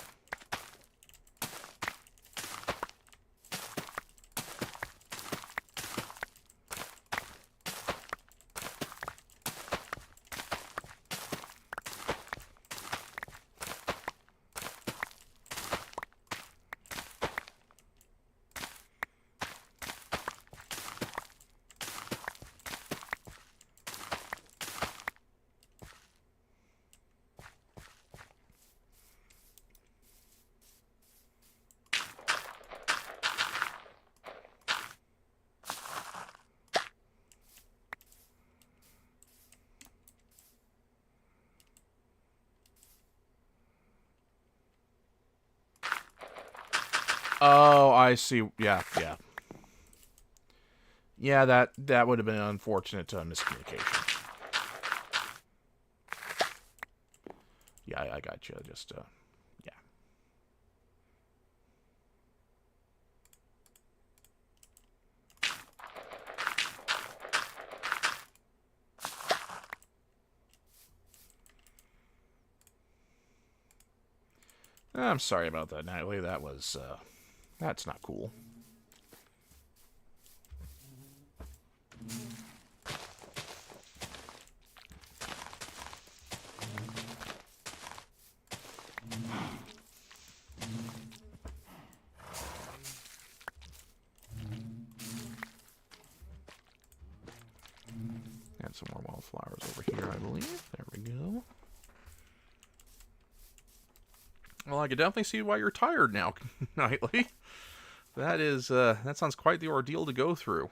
Oh, I see. Yeah, yeah. Yeah, that would have been an unfortunate miscommunication. Yeah, I got you. Just, yeah. I'm sorry about that, Natalie. That was, that's not cool. Add some more wildflowers over here, I believe. There we go. Well, I can definitely see why you're tired now, Nightly. That is, that sounds quite the ordeal to go through.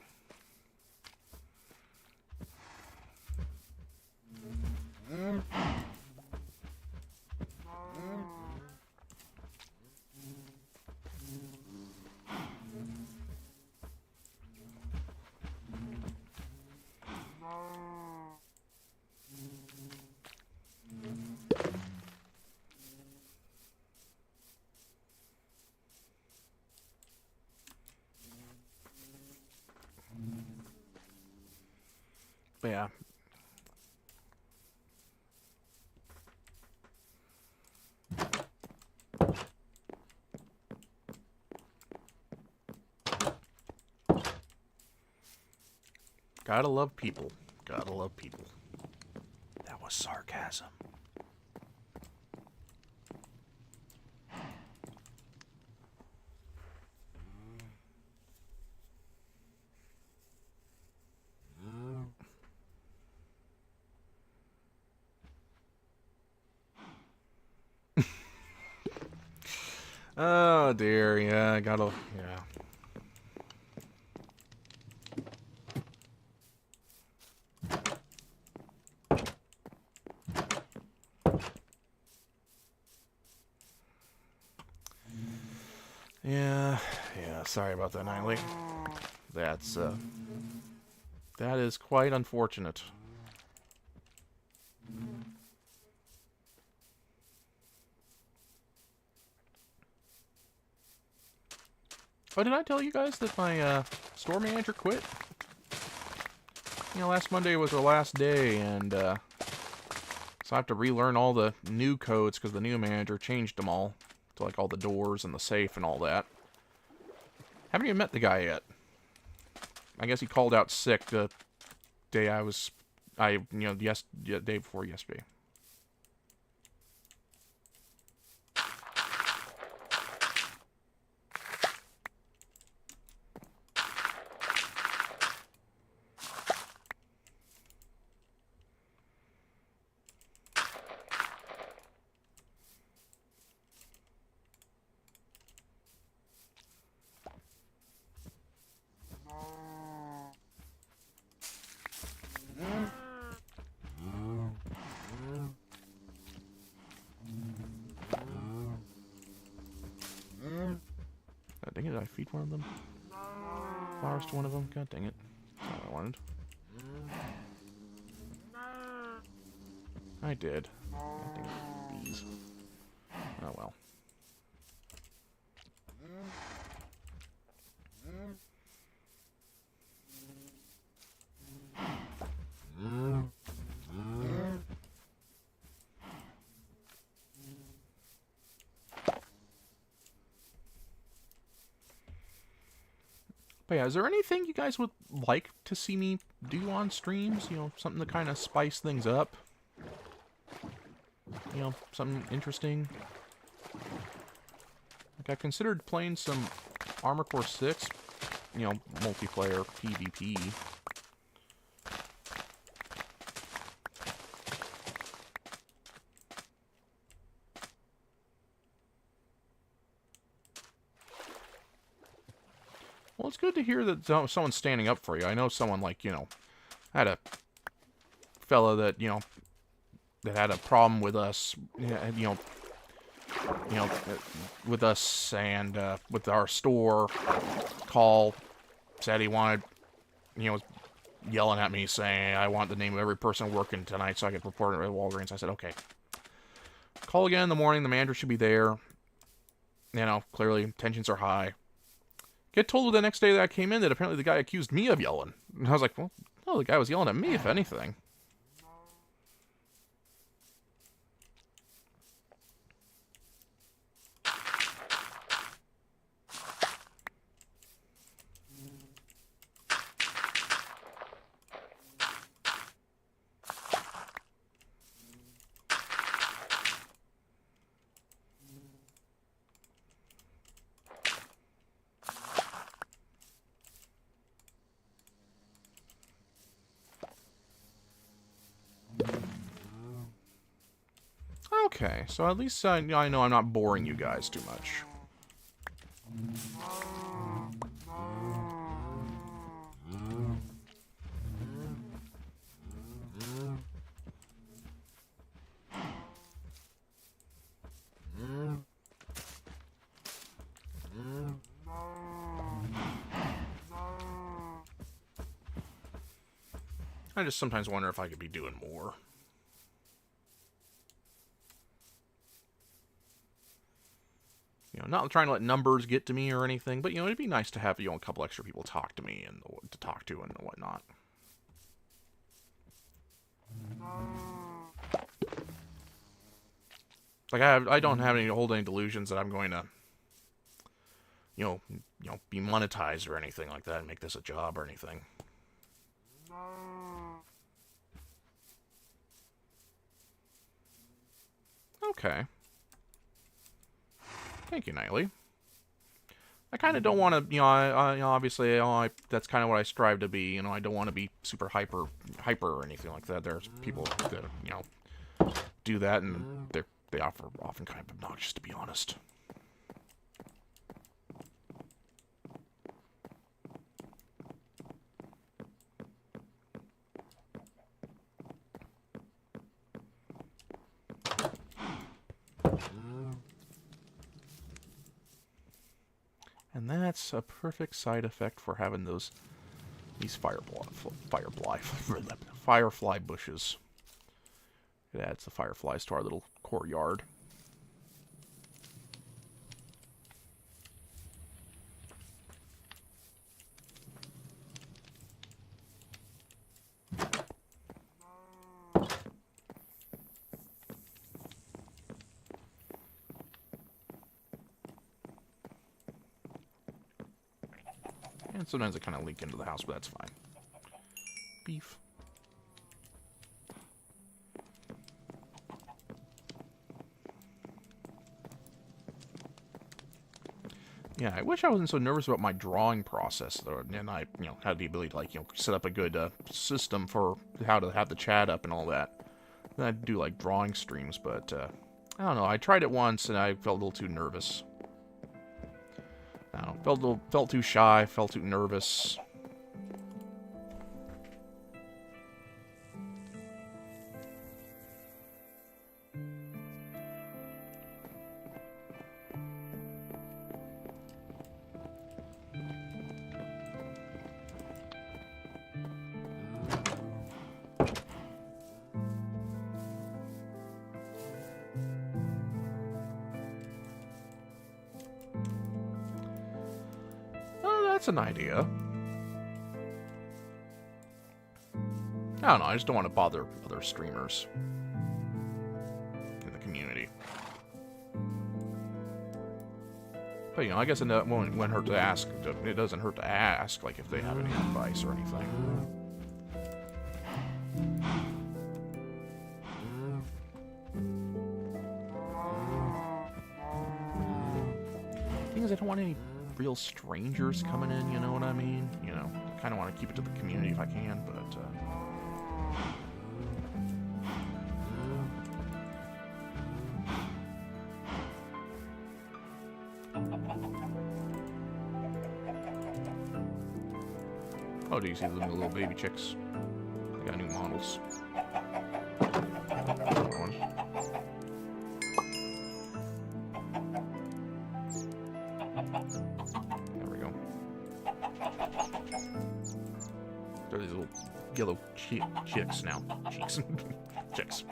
But yeah. Gotta love people. Gotta love people. That was sarcasm. Oh dear, yeah, I gotta, yeah. Yeah, sorry about that, Nightly. That's, that is quite unfortunate. Oh, did I tell you guys that my, store manager quit? You know, last Monday was the last day, and, so I have to relearn all the new codes, because the new manager changed them all. To, like, all the doors and the safe and all that. Haven't even met the guy yet. I guess he called out sick the day day before yesterday. I feed one of them? Flowers to one of them? God dang it. That's not what I wanted. I did. God dang it, bees. Oh well. But yeah, is there anything you guys would like to see me do on streams? You know, something to kind of spice things up? You know, something interesting? Like, I considered playing some Armored Core 6, you know, multiplayer PvP. Well, it's good to hear that someone's standing up for you. I know someone, like, you know, had a fella that, you know, that had a problem with us, you know, with us and with our store. Call, said he wanted, you know, was yelling at me saying, I want the name of every person working tonight so I could report it at Walgreens. I said, okay. Call again in the morning. The manager should be there. You know, clearly tensions are high. Get told the next day that I came in that apparently the guy accused me of yelling. And I was like, well, no, the guy was yelling at me, if anything. Okay, so at least I know I'm not boring you guys too much. I just sometimes wonder if I could be doing more. You know, not trying to let numbers get to me or anything, but, you know, it'd be nice to have, you know, a couple extra people talk to me and to talk to and whatnot. Like, I don't have hold any delusions that I'm going to, you know, be monetized or anything like that and make this a job or anything. Okay. Thank you, Nightly. I kind of don't want to, you know, you know, obviously, you know, that's kind of what I strive to be. You know, I don't want to be super hyper or anything like that. There's people that, you know, do that, and they are often kind of obnoxious, to be honest. And that's a perfect side effect for having these firefly bushes. It adds the fireflies to our little courtyard. And sometimes they kind of leak into the house, but that's fine. Beef. Yeah, I wish I wasn't so nervous about my drawing process, though, and I, you know, had the ability to, like, you know, set up a good system for how to have the chat up and all that. Then I'd do, like, drawing streams, but, I don't know, I tried it once, and I felt a little too nervous. I don't know, felt too shy, felt too nervous. an idea. I don't know, I just don't want to bother other streamers in the community. But, you know, I guess it won't hurt to ask. It doesn't hurt to ask, like, if they have any advice or anything. The thing is, I don't want any real strangers coming in, you know what I mean? You know, I kind of want to keep it to the community if I can, but... Oh, do you see the little baby chicks? They got new models. One. There we go. They're these little yellow chicks now. Cheeks. Chicks.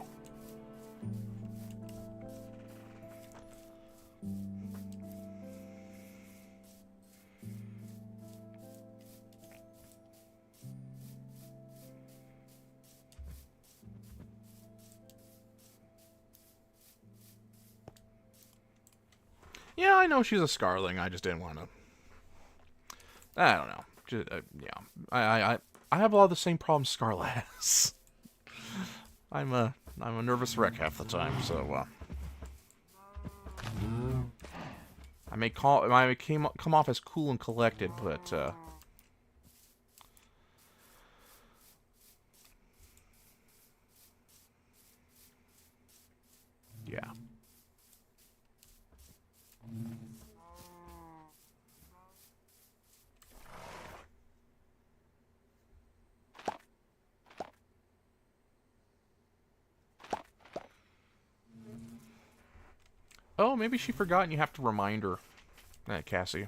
Yeah, I know she's a Scarling. I just didn't want to. I don't know. Just, yeah, I have a lot of the same problems Scarlet has. I'm a nervous wreck half the time, so I may come off as cool and collected, but yeah. Oh, maybe she forgot and you have to remind her. Cassie.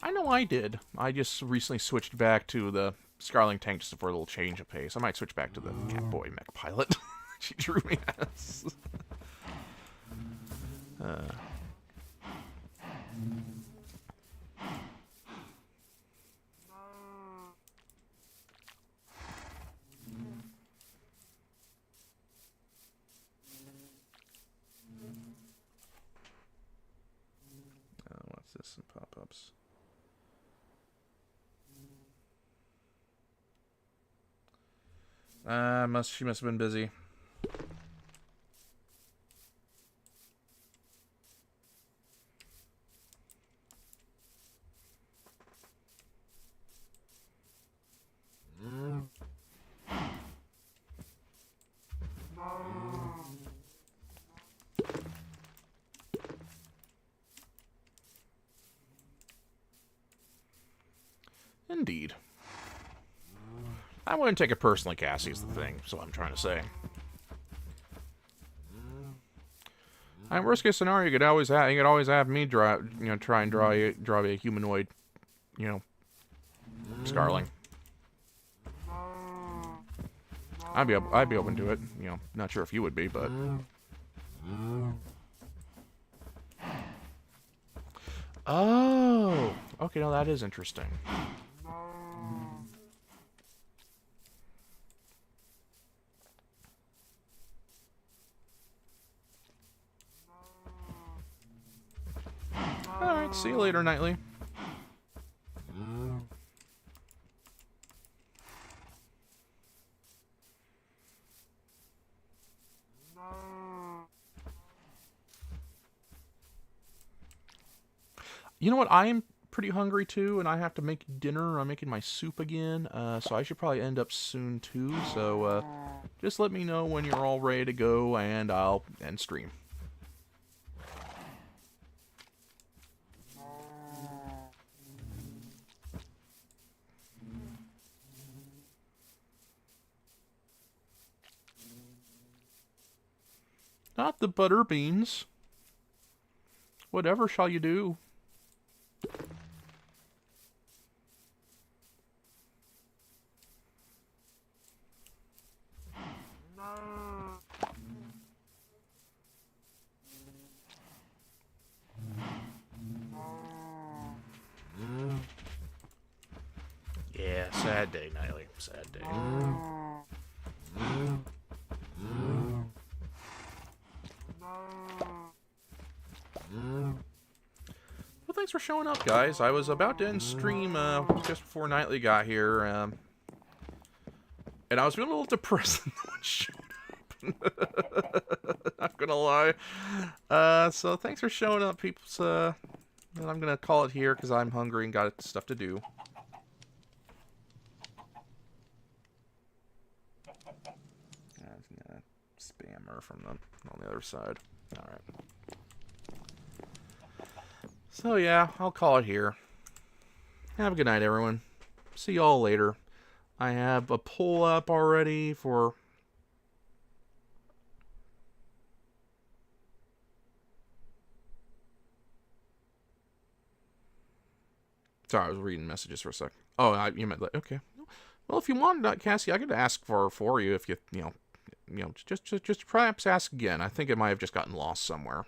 I know I did. I just recently switched back to the Scarling tank just for a little change of pace. I might switch back to the Catboy mech pilot. She drew me as. What's this? Some pop-ups. She must have been busy. Indeed. I wouldn't take it personally, Cassie, is the thing, so I'm trying to say. Worst case scenario, you could always have me try and draw a humanoid, Scarling. I'd be open to it. Not sure if you would be, but. Oh, okay. Now that is interesting. Alright, see you later, Knightley. You know what? I am pretty hungry too, and I have to make dinner. I'm making my soup again, so I should probably end up soon too. So just let me know when you're all ready to go, and I'll end stream. Not the butter beans. Whatever shall you do? Sad day, Nightly. Sad day. Well, thanks for showing up, guys. I was about to end stream just before Nightly got here, and I was feeling a little depressed when no one showed up. Not gonna lie. So thanks for showing up, people. And I'm gonna call it here because I'm hungry and got stuff to do. Spammer from on the other side. All right. So yeah, I'll call it here. Have a good night, everyone. See y'all later. I have a poll up already for... Sorry, I was reading messages for a sec. Oh, you meant like, okay. Well, if you want, Cassie, I could ask for you if you just perhaps ask again. I think it might have just gotten lost somewhere.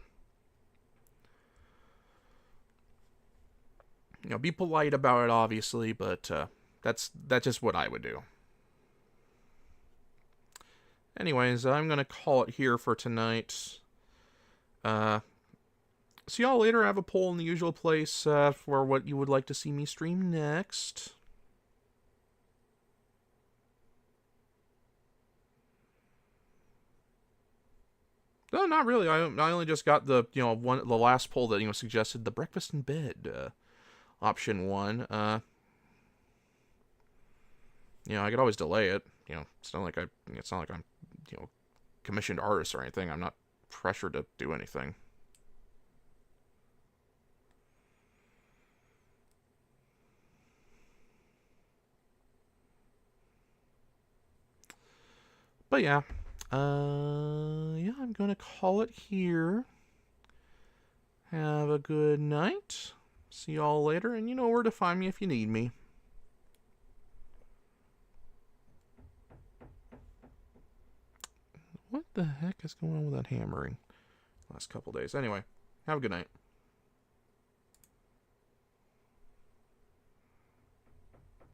Be polite about it, obviously, but that's just what I would do. Anyways, I'm gonna call it here for tonight. See y'all later. I have a poll in the usual place for what you would like to see me stream next. No, not really. I only just got the the last poll that suggested the breakfast in bed option 1. I could always delay it. It's not like I'm commissioned artist or anything. I'm not pressured to do anything. But yeah. I'm gonna call it here. Have a good night. See y'all later, and you know where to find me if you need me. What the heck is going on with that hammering last couple days? Anyway, have a good night.